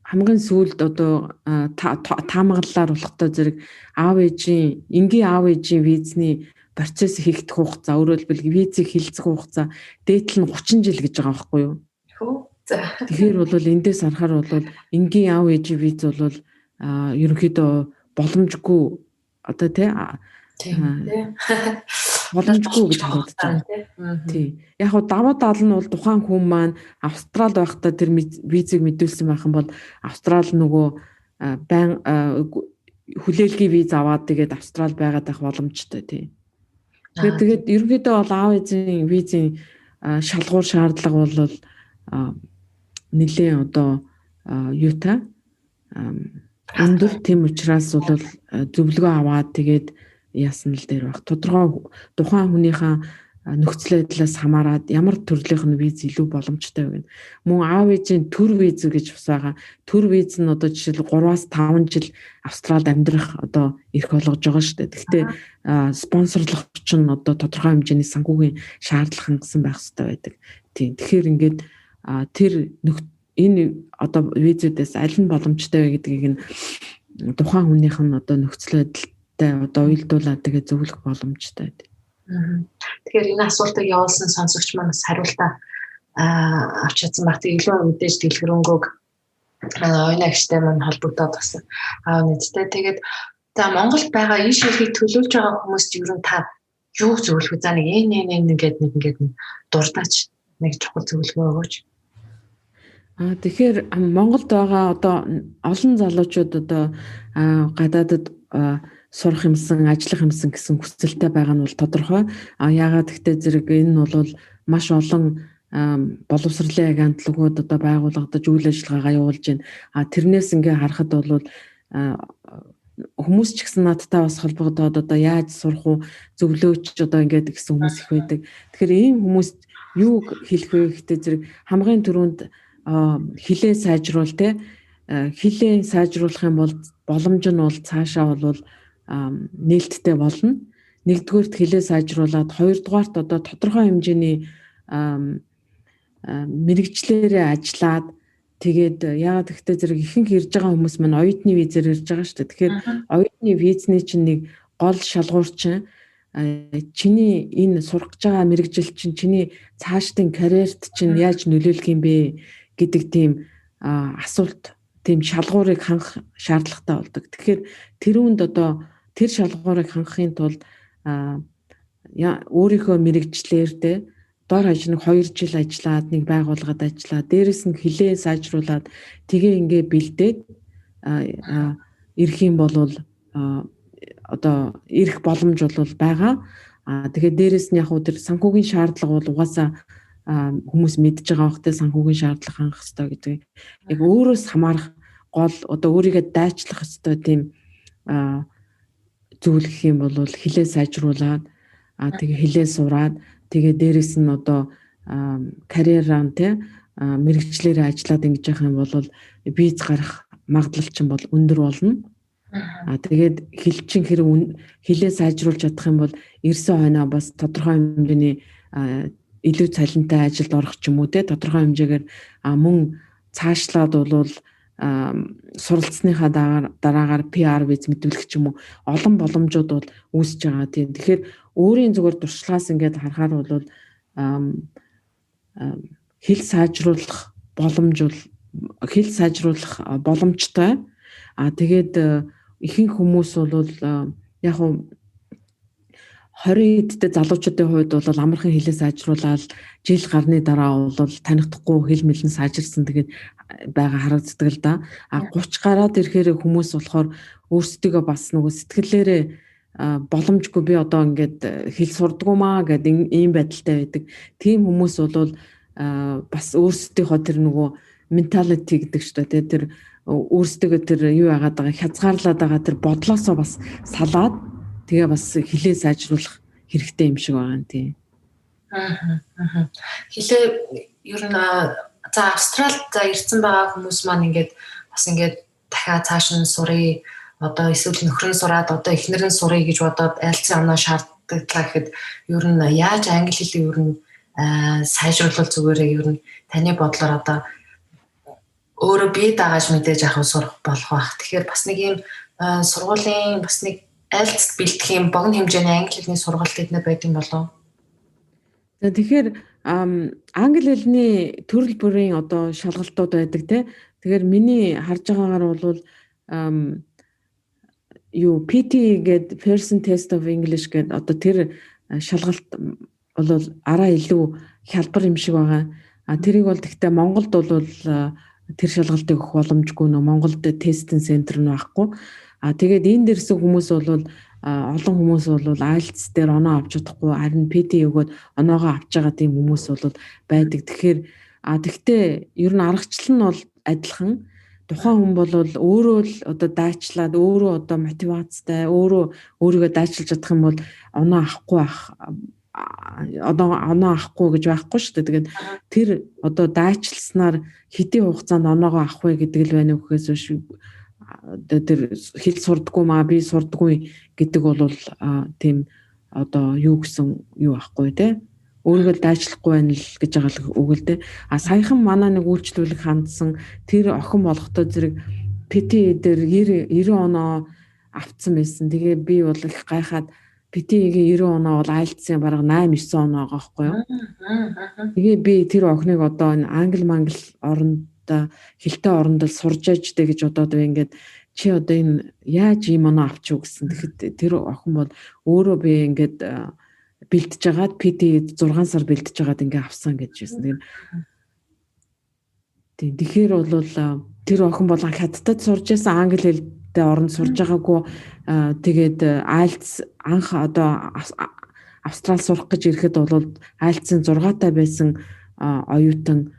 хамгийн сүүлд одоо таамаглалаар болохдоо зэрэг энгийн аав ээжийн визний процесс хийгдэх хугацаа, өөрөөр хэлбэл визийг хилцэх хугацаа дээдл нь 30 жил гэж байгаа байхгүй юу? Тэгэхээр бол эндээс харахаар бол энгийн аав ээжийн виз бол ерөнхийдөө боломжгүй одоо боломжгүй гэж харагдаж байна. Тий. Яг хоо даваа дал нь бол тухайн хүн маань Австралид байхдаа тэр визийг мэдүүлсэн байх юм бол Австрал нөгөө хүлээлгийн виз аваад тэгээд Австрал байгаад байх боломжтой тий. Тэгээд ерөнхийдөө бол аав ээжийн визийн шалгуур шаардлага бол нэлээд одоо юутай өндөр, тийм учраас бол зөвлөгөө аваад тэгээд яасан л дээр баг. Тодорхой тухайн хүнийхээ нөхцөл байдлаас хамаарат ямар төрлийнх нь виз илүү боломжтой вэ гэнэ. Мөн аав ээжийн төр виз гэж бас байгаа. Төр виз нь одоо жишээл 3-5 жил Австралид амьдрах одоо эрх олгож байгаа шүү дээ. Гэхдээ спонсорлогч нь одоо тодорхой хэмжээний санхүүгийн шаардлага хангасан байх хэрэгтэй байдаг. Тийм. Тэгэхээр ингээд тэр энэ одоо визүүдээс аль нь боломжтой вэ гэдгийг нь тухайн хүнийх нь одоо нөхцөл байдалтай одоо уялдуулаад тэгээ зөвлөх боломжтой байдаг. Тэгэхээр энэ асуултыг явуулсан сонсогч манаас хариултаа авч чадсан баг. Тэг илүү мэдээж дэлгэрэнгүй ойн агштай маань холбогдоод бас нийтдээ тэгээд за Монголд байгаа энэ шилхийг төлөвлөж байгаа хүмүүст ер нь та юу зөвлөх вэ? За нэг ингээд дуртаач нэг чухал зөвлөгөө өгөөч. Тэгэхээр Монголд байгаа одоо олон залуучууд одоо гадаадд сурах юмсан, ажиллах юмсан гэсэн хүсэлтэй байгаа нь бол тодорхой. Яагаад гэхдээ зэрэг энэ нь бол маш олон боловсролын агентлагууд одоо байгуулагдаж үйл ажиллагаагаа явуулж байна. Тэрнээс ингээ харахад бол хүмүүс ч гэсэн надтай бас холбогдоод одоо яаж сурах уу, зөвлөөч одоо ингээд гэсэн хүмүүс их байдаг. Тэгэхээр ийм хүмүүст юу хэлэх вэ гэхдээ зэрэг хамгийн түрүүнд хилээ сайжруул хилээ сайжруулах юм бол боломж нь бол цаашаа бол нээлттэй болно. Нэгдүгээрт хилээ сайжруулад, хоёрдугаарт одоо тодорхой хэмжээний мэрэгчлэрээ ажиллаад тэгээд яагаад гэхдээ зэрэг ихэнх ирж байгаа хүмүүс маань оюутны визээр ирж байгаа шүү дээ. Тэгэхээр оюутны визний чинь нэг гол шалгуур чинь чиний энэ сурах гэж байгаа мэрэгжил чинь чиний цаашдын карьерт чинь яаж нөлөөлөх юм бэ гэдэг тийм асуулт, тийм шалгуурыг хангах шаардлагатай болдог. Тэгэхээр тэрүүнд одоо тэр шалгуурыг хангахын тулд өөрийнхөө мэрэгчлэр тэ дор хаяж нэг 2 жил ажиллаад нэг байгууллагад ажиллаад дээрэс нь хилээ сайжруулад тэгээ ингээ бэлдээд ирэх юм бол одоо ирэх боломж бол байгаа. Тэгээд дээрэс нь яг тэр санхүүгийн шаардлага бол угаасаа хүмүүс мэдж байгаа бохтой санхүүгийн шаардлага хангах хэрэгтэй гэдэг. Яг өөрөөс хамаарах гол одоо өөрийгөө дайчлах хэрэгтэй тийм зүйл гэх юм бол хилээ сайжруулад тэгээ хилээ сураад тэгээ дээрэс нь одоо карьераа мэрэгчлэрээ ажиллаад ингэж явах юм бол виз гарах магадлал чинь бол өндөр болно. Тэгээд хилчин хилээ сайжруулж чадах юм бол ирсэн хойноо бас тодорхой хэмжээний илүү цалинтай ажилд орох ч юм уу тодорхой хэмжээгээр мөн цаашлаад бол суралцсныхаа дараагаар PR виз мэдүүлэх ч юм уу олон боломжууд бол үүсэж байгаа тийм. Тэгэхээр өөрийн зүгээр туршлагаас ингээд харахаар бол хил сайжруулах боломжтой. Тэгээд ихэнх хүмүүс бол яг 20 эдтэй залуучуудын хувьд бол амархан хилээ сайжруулаад жил гарны дараа бол танихдахгүй хэл мэлэн сайжирсан тэгээд байгаа харагддаг л да. 30 гараад ирэхээр хүмүүс болохоор өөрсдөө бас нөгөө сэтгэлээрээ боломжгүй би одоо ингээд хэл сурдгуу маа гэдэг ийм байдалтай байдаг. Тийм хүмүүс бол бас өөрсдийнхөө тэр нөгөө менталити гэдэг шүү дээ. Тэр өөрсдөө тэр юу яагаад байгаа хязгаарлаад байгаа тэр бодлоосоо бас салаад тэгээ бас хилээ сайжруулах хэрэгтэй юм шиг байгаа юм тийм. Хилээ ер нь за Австралид ирсэн байгаа хүмүүс маань ингээд бас ингээд дахиад цааш нь сурыг одоо эсвэл нөхрөө сураад одоо эхнэрээ сурыг гэж бодоод айлцсан оноо шаардлагатай гэхэд ер нь яаж англи хэлийг ер нь сайжруулах зүгээрээ ер нь таны бодлоор одоо өөрөө бие дагааж мэдээж авах сурах болох байх. Тэгэхээр бас нэг юм сургуулийн бас нэг айлцд бэлтгэх юм богино хэмжээний англи хэлний сургалт эднэ байдаг болов. Тэгэхээр англи хэлний төрөл бүрийн одоо шалгалтууд байдаг те. Тэгэхээр миний харж байгаагаар бол PT гэдэг Pearson Test of English гэдэг одоо тэр шалгалт бол араа илүү хялбар юм шиг байгаа. Тэрийг бол гэхдээ Монголд бол тэр шалгалтыг өгөх боломжгүй нөө Монголд тестинг центр нь байхгүй. Тэгээд энэ дэрсэн хүмүүс бол олон хүмүүс бол IELTS дээр оноо авч чадахгүй харин PT өгөөд оноогоо авч байгаа тийм хүмүүс бол байдаг. Тэгэхээр тэгтээ ер нь аргачлал нь бол адилхан. Тухайн хүн бол өөрөө л одоо дайчлаад өөрөө одоо мотивацтай өөрийгөө дайчилж чадах юм бол оноо авахгүй гэж байхгүй шүү дээ. Тэгээд тэр одоо дайчилснаар хэдийн хугацаанд оноогоо авах вэ гэдэг л байна уу гэхээс биш тэр хэл сурдаггүй маа би сурдаггүй гэдэг бол тийм одоо юу гэсэн юу байхгүй те өөрийгөө дайчлахгүй байна л гэж байгаа л үг л те. Саяхан манай нэг үйлчлүүлэг хандсан тэр охин болохтой зэрэг PT дээр 90 оноо авцсан байсан. Тэгээ би бол их гайхаад PT-ийн 90 оноо бол IELTS-ийн бараг 8-9 оноо байгаа байхгүй юу. Тэгээ би тэр охиныг одоо энэ англи оронд хилтэй оронд л сурж яжтэй гэж бодоод бай ингээд чи одоо энэ яаж ийм оноо авчих гэсэн. Тэгэхэд тэр охин бол өөрөө би ингээд бэлдэж байгаад PT 6 сар бэлдэж байгаад ингээд авсан гэж байсан. Тэгэхээр бол тэр охин бол хаттад сурж байсан англи хэлтэй оронд сурж байгаагүй тэгээд IELTS анх одоо Австрал сурах гэж ирэхэд бол IELTS-ийн 6-тай байсан оюутан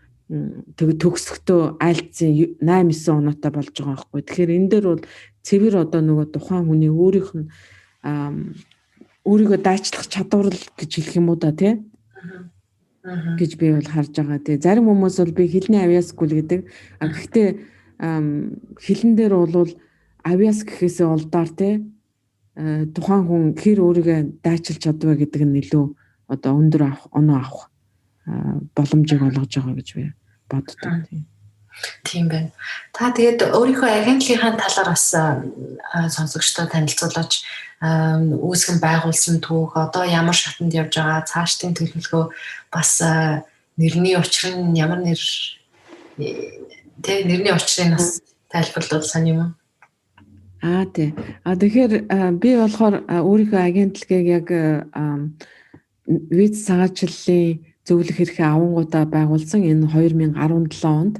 тэгээд төгсөхдөө IELTS-ийн 8-9 оноотой болж байгаа байхгүй. Тэгэхээр энэ дээр бол цэвэр одоо нөгөө тухайн хүний өөрийнх нь өөрийгөө дайчлах чадвар гэж хэлэх юм уу да тий гэж би бол харж байгаа. Тэгээ зарим хүмүүс бол би хэлний авиаскул гэдэг. Гэхдээ хэлэн дээр бол авиас гэхээсээ олдоор тий тухайн хүн хэр өөрийгөө дайчилж чадваа гэдэг нь илүү одоо өндөр оноо авах боломжийг олгож байгаа гэж би боддог тийм. Тийм байна. Та тэгээд өөрийнхөө агентлагийн талаар бас сонсогчдод танилцуулаач. Үүсгэн байгуулсан түүх одоо ямар шатанд явж байгаа, цаашдын төлөвлөгөө бас нэрний учир нь ямар нэрний учрыг бас тайлбарлавал сайн юм уу? Тийм. Тэгэхээр би болохоор өөрийнхөө агентлагийг яг виз цагаачлалын зөвлөх эрхээ авангуудаа байгуулсан энэ 2017 онд.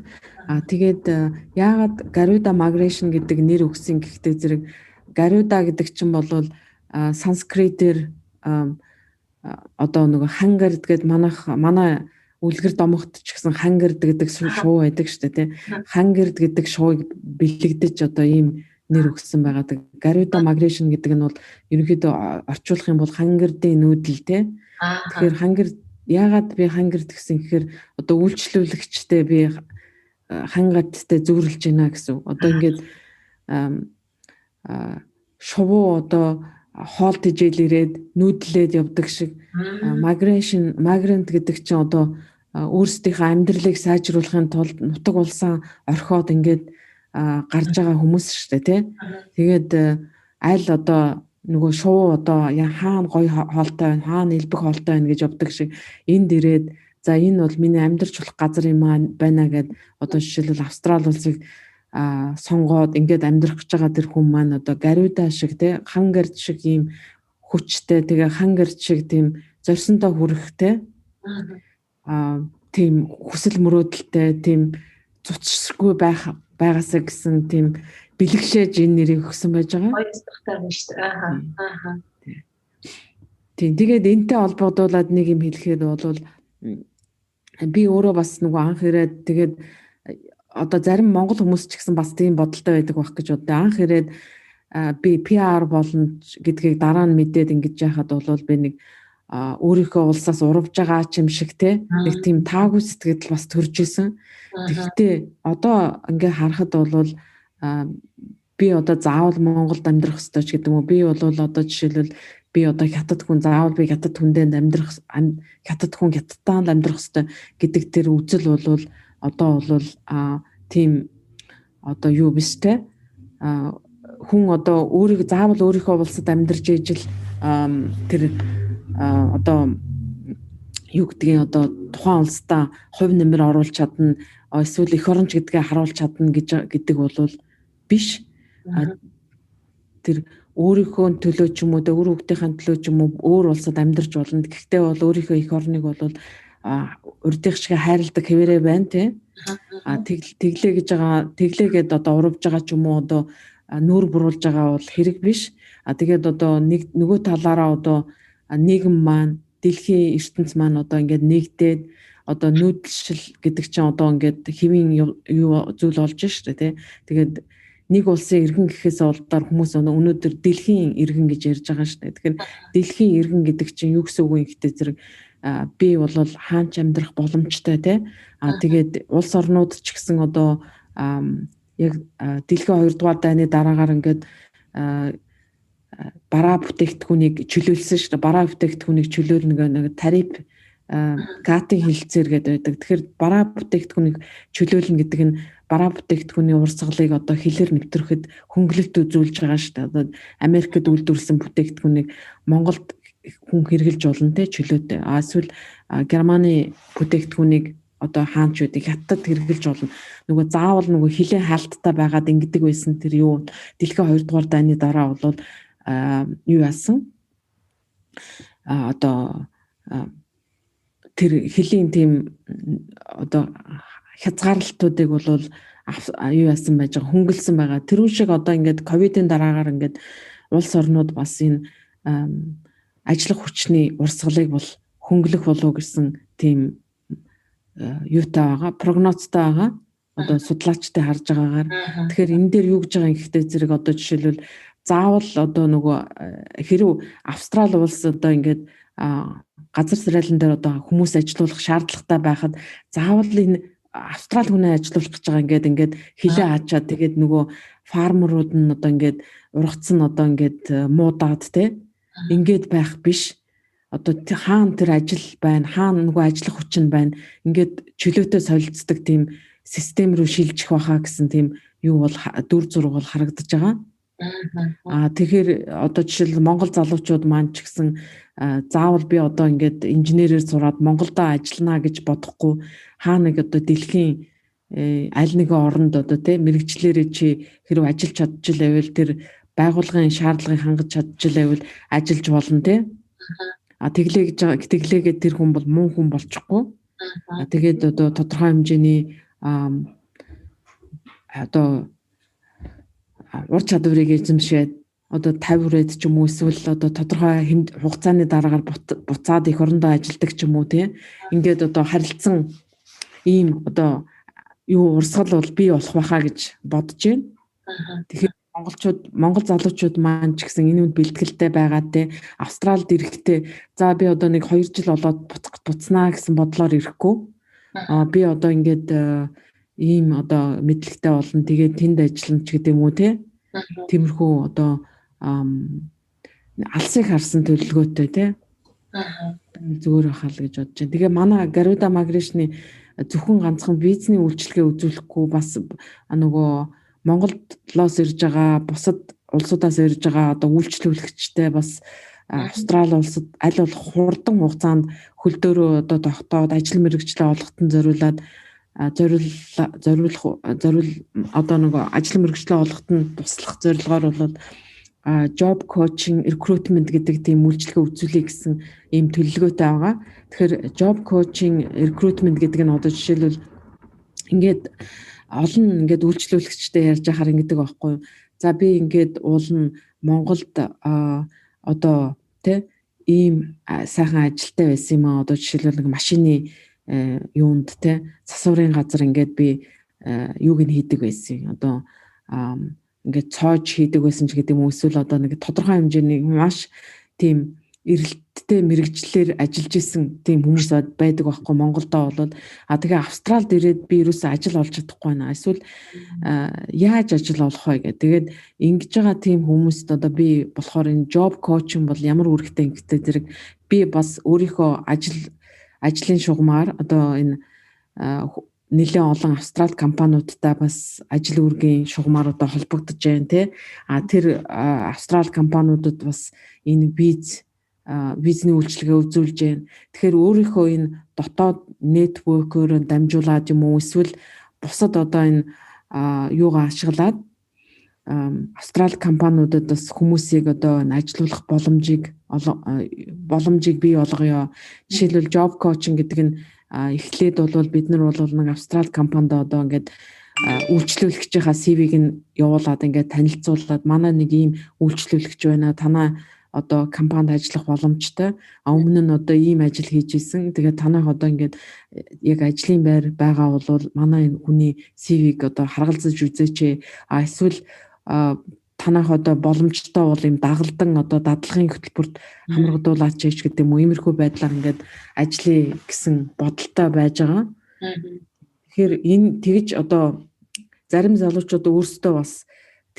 Тэгээд яагаад Garuda Migration гэдэг нэр өгсөн гэхдээ зэрэг Garuda гэдэг чинь бол санскритээр одоо нөгөө хангар гэдэг манай үлгэр домогт ч гэсэн хангар гэдэг шуу байдаг шүү дээ тий. Хангар гэдэг шууг бэлэгдэж одоо ийм нэр өгсөн байгаа. Garuda Migration гэдэг нь бол ерөнхийдөө орчуулах юм бол хангардын нүүдэл тий. Тэгэхээр яагаад би хангар гэсэн гэхээр одоо үйлчлүүлэгчтэй би хангарттай зөвөрлж байна гэсэн. Одоо ингээд шувуу одоо хоол тижэл ирээд нүүдлээд явдаг шиг migrant гэдэг чинь одоо өөрсдийнхөө амьдралыг сайжруулахын тулд нутаг улсаа орхиод ингээд гарч байгаа хүмүүс шүү дээ тий. Тэгээд аль одоо нөгөө шувуу одоо хаана гоё хоолтой байна, хаана элбэг хоолтой байна гэж явдаг шиг энд ирээд за энэ бол миний амьдарч болох газар юм байна гэд одоо жишээлбэл Австрали улсыг сонгоод ингээд амьдрах гэж байгаа тэр хүн маань одоо Garuda шиг тий хангард шиг ийм хүчтэй тэгээ хангард шиг тийм зорьсонтой хүрэхтэй тийм хүсэл мөрөөдөлтэй тийм цуцшгүй байгаасаа гэсэн тийм бэлэгшээж энэ нэрийг өгсөн байж байгаа. Ойлгохтой байна шүү дээ. Тийм тэгээд энэтэй холбогдуулаад нэг юм хэлэхэд бол би өөрөө бас нөгөө анх ирээд тэгээд одоо зарим монгол хүмүүс ч гэсэн бас тийм бодолтой байдаг байх гэж боддог. Анх ирээд би PR болно гэдгийг дараа нь мэдээд ингэж яхад бол би нэг өөрийнхөө улсаас урвж байгаа ч юм шиг те нэг тийм таагүй сэтгэл бас төрж исэн. Тэгэхдээ одоо ингээ харахад бол би одоо заавал Монголд амьдрах ёстой ч гэдэг юм уу. Би бол одоо жишээлбэл би одоо хятад хүн заавал би хятад хүндээ амьдрах хятад хүн хятадтаа амьдрах ёстой гэдэг тэр үзэл бол одоо бол тийм одоо юу биш те хүн одоо заавал өөрийнхөө улсад амьдарч ижил тэр одоо юу гэдгийг одоо тухайн улстай хувь нэмэр оруулж чадна эсвэл эх оронч гэдгээ харуулж чадна гэдэг бол биш. Тэр өөрийнхөө төлөө ч юм уу өөр хүүхдийн төлөө ч юм уу өөр улсад амьдарч болно. Гэхдээ бол өөрийнхөө эх орныг бол урдих шиг хайрладаг хэвээрээ байна тий. Тэглээ гэж байгаа тэглээгээд одоо урвж байгаа ч юм уу одоо нүүр буруулж байгаа бол хэрэг биш. Тэгээд одоо нөгөө талаараа одоо нийгэм маань дэлхийн ертөнц маань одоо ингээд нэгдээд одоо нүүдэлшил гэдэг чинь одоо ингээд хэвийн юу зүйл болж штэ тий. Тэгээд нэг улсын иргэн гэхээс олдоор хүмүүс өнөөдөр дэлхийн иргэн гэж ярьж байгаа штэ. Тэгэхээр дэлхийн иргэн гэдэг чинь юу гэсэн үг юм гэхдээ зэрэг би бол хаанч амьдрах боломжтой тий. Тэгээд улс орнууд ч гэсэн одоо яг дэлхийн 2 дугаар дайны дараагаар ингээд бараа бүтээгдэхүүнийг чөлөөлсөн шүү дээ. Бараа бүтээгдэхүүнийг чөлөөлнө нэг тариф гатын хилцээр гэдэг байдаг. Тэгэхээр бараа бүтээгдэхүүнийг чөлөөлнө гэдэг нь бараа бүтээгдэхүүний урсгалыг одоо хилээр нэвтрэхэд хөнгөлөлт үзүүлж байгаа шүү дээ. Одоо Америкт үйлдвэрлэсэн бүтээгдэхүүнийг Монголд хүн хэрэгжилж болно те чөлөөтэй. Эсвэл Германы бүтээгдэхүүнийг одоо хаанч үдэг хятад хэрэгжилж болно. Нөгөө заавал нөгөө хилийн хаалттай байгаад ингэдэг байсан тэр юу дэлхийн 2 дугаар дайны дараа бол юу яасан? Одоо тэр хилийн тийм одоо хязгаарлалтуудыг бол юу яасан байж байгаа хөнгөлсөн байгаа. Тэрүүн шиг одоо ингээд ковидын дараагаар ингээд улс орнууд бас энэ ажиллах хүчний урсгалыг бол хөнгөлөх болов гэсэн тийм юутай байгаа, прогнозтой байгаа. Одоо судлаачтай харж байгаагаар. Тэгэхээр энэ дээр юу гэж байгаа юм гэхдээ зэрэг одоо жишээлбэл заавал одоо нөгөө хэрв Австрали улс одоо ингээд газар сэрэлэн дээр одоо хүмүүс ажилуулах шаардлагатай байхад заавал энэ Австрали хүнээ ажилуулах гэж байгаа ингээд хилээ хаачаад тэгээд нөгөө фармерууд нь одоо ингээд ургацсан одоо ингээд муудаад те ингээд байх биш. Одоо хаана тэр ажил байна, хаана нөгөө ажиллах хүч нь байна. Ингээд чөлөөтэй солилцдог тийм систем рүү шилжих байхаа гэсэн тийм юу бол дүр зураг бол харагдаж байгаа. Тэгэхээр одоо жишээл Монгол залуучууд маань ч гэсэн заавал би одоо ингээд инженерээр сураад Монголдо ажиллана гэж бодохгүй хаа нэг одоо дэлхийн аль нэгэн оронд одоо тийм мэрэгчлэрээ чи хэрв ажиллаж чадчихлаа байвал тэр байгууллагын шаардлагыг хангаж чадчихлаа байвал ажиллаж болно тийм. тэглээгээд тэр хүн бол муу хүн болчихгүй. Тэгээд одоо тодорхой хэмжээний одоо ур чадварыг эзэмшээд одоо 50 хүрээд ч юм уу эсвэл одоо тодорхой хугацааны дараагаар буцаад их орондоо ажилдаг ч юм уу тийм ингээд одоо харилцсан ийм одоо юу урсгал бол бий болох байхаа гэж бодож байна. Тэгэхээр Монгол залуучууд маань ч гэсэн энэ үнд бэлтгэлтэй байгаа те Австралид ирэхдээ за би одоо нэг 2 жил болоод буцнаа гэсэн бодлоор ирэхгүй. Би одоо ингээд ийм одоо мэдлэгтэй болно. Тэгээд тэнд ажиллана ч гэдэг юм уу те. Тиймэрхүү одоо алсыг харсан төлөвлөгөөтэй те. Зүгээр байхаа л гэж бодож байна. Тэгээ манай Garuda Migration-ы зөвхөн ганцхан визний үйлчилгээ үзүүлэхгүй бас нөгөө Монголоос ирж байгаа бусад улсуудаас ирж байгаа одоо үйлчлүүлэгчтэй бас Австрали улсад аль болох хурдан хугацаанд хөлдөөрөө одоо тогтоод ажил мэргэжлээ олгоход зориулаад одоо нөгөө ажил мэргэжлээ олгоход туслах зорилгоор бол job coaching recruitment гэдэг тийм үйлчилгээ үзүүлэх гэсэн ийм төлөвлөгөөтэй байгаа. Тэгэхээр job coaching recruitment гэдэг нь одоо жишээлбэл ингээд олон ингээд үйлчлүүлэгчтэй ярьж байхаар ингэдэг байхгүй юу. За би ингээд уулна Монголд одоо тэ ийм сайхан ажилтай байсан юм аа. Одоо жишээлбэл нэг машины юунд тэ засварын газар ингээд би юуг нь хийдэг байсан. Одоо ингээд цоож хийдэг байсан ч гэдэг юм уу. Эсвэл одоо нэг тодорхой хэмжээний маш тийм эрэлттэй мэрэгчлэр ажиллаж исэн тийм хүмүүс байдаг байхгүй Монголдоо бол тэгээ Австралид ирээд би ерөөсөө ажил олж чадахгүй байна. Эсвэл яаж ажил олох вэ гэх. Тэгээд ингэж байгаа тийм хүмүүст одоо би болохоор энэ job coaching бол ямар үүрэгтэй ингэтэй зэрэг би бас өөрийнхөө ажлын шугамар одоо энэ нэлээд олон Австрали компаниудтай бас ажил үүргийн шугамар одоо холбогдож байна те. Тэр Австрали компаниудад бас энэ визний үйлчилгээ үзүүлж байна. Тэгэхээр өөрийнхөө энэ дотоод нэтворкээр дамжуулаад юм уу эсвэл бусад одоо энэ юугаа ашиглаад Австрали компаниудад бас хүмүүсийг одоо ажилуулах боломжийг бий болгоё. Жишээлбэл job coaching гэдэг нь эхлээд бол бид нар бол нэг Австрали компанид одоо ингээд үйлчлүүлэгчийнхаа CV-г нь явуулаад ингээд танилцуулаад манай нэг ийм үйлчлүүлэгч байна. Танаа одоо компанид ажиллах боломжтой. Өмнө нь одоо ийм ажил хийж исэн. Тэгээд танах одоо ингээд яг ажлын байр байгаа бол манай хүний CV-г одоо харгалзаж үзээч. Эсвэл танах одоо боломжтой бол ийм дагалдан одоо дадлагын хөтөлбөрт хамрагдуулаач гэдэг юм уу. Иймэрхүү байдлаар ингээд ажиллая гэсэн бодолтой байж байгаа. Тэгэхээр энэ тэгж одоо зарим залуучууд өөрсдөө бас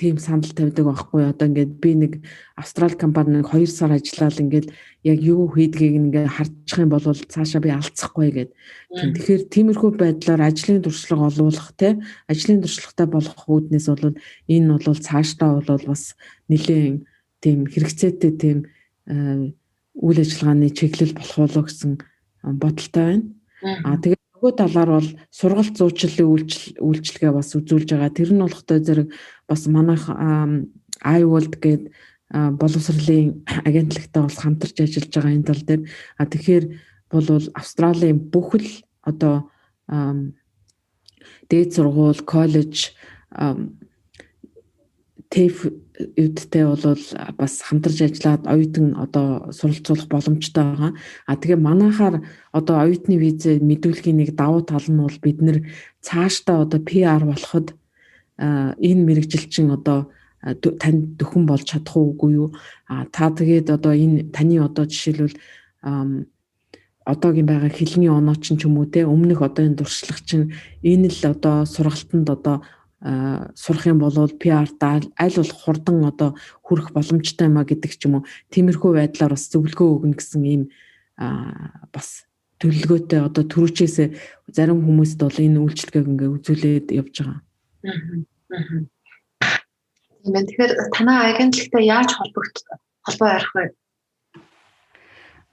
тийм санал тавьдаг байхгүй. Одоо ингээд би нэг Австрали компанид 2 сар ажиллаад ингээд яг юу хийдгийг ингээд харчих юм бол цаашаа би алдсахгүй гэдэг. Тэгэхээр тиймэрхүү байдлаар ажлын туршлага олуулах те ажлын туршлагатай болох үүднээс бол энэ бол цаашдаа бол бас нэлээд тийм хэрэгцээтэй тийм үйл ажиллагааны чиглэл болох болоо гэсэн бодолтой байна. Тэгээд нөгөө талаар бол сургалт зуучлалын үйлчилгээ бас үзүүлж байгаа. Тэр нь болохтой зэрэг бас манайх iWorld гээд боловсролын агентлагтай бас хамтарч ажиллаж байгаа энэ тал дээр. Тэгэхээр бол Австралийн бүх л одоо дээд сургууль, коллеж, TAFE үедтэй бол бас хамтарч ажиллаад оюутан одоо суралцуулах боломжтой байгаа. Тэгээ манайхаар одоо оюутны визээ мэдүүлгийн нэг давуу тал нь бол бид нэр цаашдаа одоо PR болоход энэ мэрэгжилчин одоо танд дөхөн болж чадах уугүй юу? Та тэгээд одоо энэ таны одоо жишээлбэл одоогийн байгаа хэлний оноо ч юм уу те өмнөх одоо энэ дуршлах чинь энэ л одоо сургалтанд одоо сурах юм бол PR-та аль болох хурдан одоо хүрэх боломжтой юм а гэдэг ч юм уу. Тиймэрхүү байдлаар бас зөвлөгөө өгнө гэсэн ийм бас төлөвлөгөөтэй одоо түрүүчээс зарим хүмүүст бол энэ үйлчлэгээг ингээ үзүүлээд явж байгаа. Тийм ээ. Тэгэхээр танай агентлагтай яаж холбоо ярих вэ?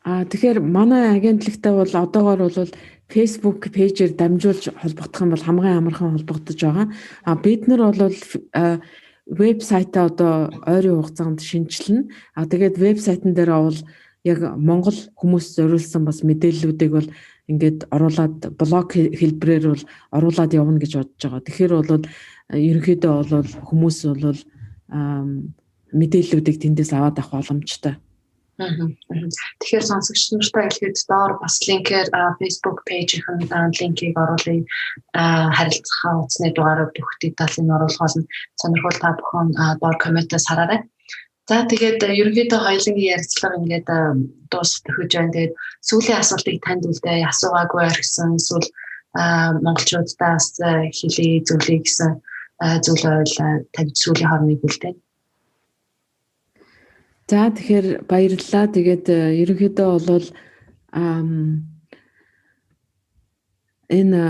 Тэгэхээр манай агентлагтай бол одоогоор бол Facebook пэйжээр дамжуулж холбогдох юм бол хамгийн амархан холбогдож байгаа. Бид нар бол вебсайтаа одоо ойрын хугацаанд шинжилнэ. Тэгээд вебсайтн дээр бол яг Монгол хүмүүс зориулсан бас мэдээллүүдийг бол ингээд оруулаад блог хэлбэрээр бол оруулаад явна гэж бодож байгаа. Тэгэхээр бол ерөнхийдөө бол хүмүүс бол мэдээллүүдийг тэндээс аваад авах боломжтой. Тэгэхээр сонсогч нартай хэлэхэд доор бас линкээр Facebook пэйжийн линкийг оруулъя. Харилцаа утасны дугаараар бүх деталийн оруулах нь сонирхол та бүхэн доор комментээс хараарай. За тэгээд ерөнхийдөө хоёулангийн ярилцлага ингээд дуусгаж байна. Тэгээд сүүлийн асуултыг танд үлдээ асуугаагүй гэсэн эсвэл монголчуудаас хэлий зүйлээ гэсэн зүйл байвал танд сүүлийн хорныг үлдээ. За тэгэхээр баярлалаа. Тэгээд ерөнхийдөө бол энэ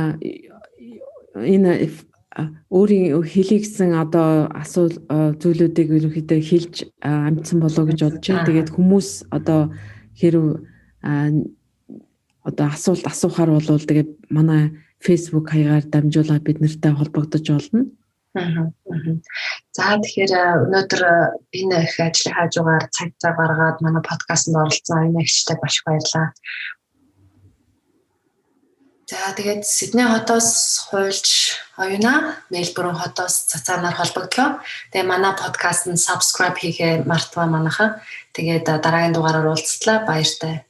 өөрийн хэлий гэсэн одоо зүйлүүдийг ерөнхийдөө хэлж амжсан болоо гэж бодож байна. Тэгээд хүмүүс одоо хэрв одоо асуулт асуухаар бол тэгээд манай Facebook хаягаар дамжуулаад бид нартай холбогдож болно. За тэгэхээр өнөөдөр энэ их ажлын хажуугаар цаг гаргаад манай подкастт оролцсон энэ агчтай маш баярлалаа. За тэгээд Сидней хотоос хуульч оюуна Мельбурн хотоос цацаанаар холбогдлоо. Тэгээ манай подкастт subscribe хийгээ мартваа манайхаа. Тэгээд дараагийн дугаараар уулзтлаа. Баяртай.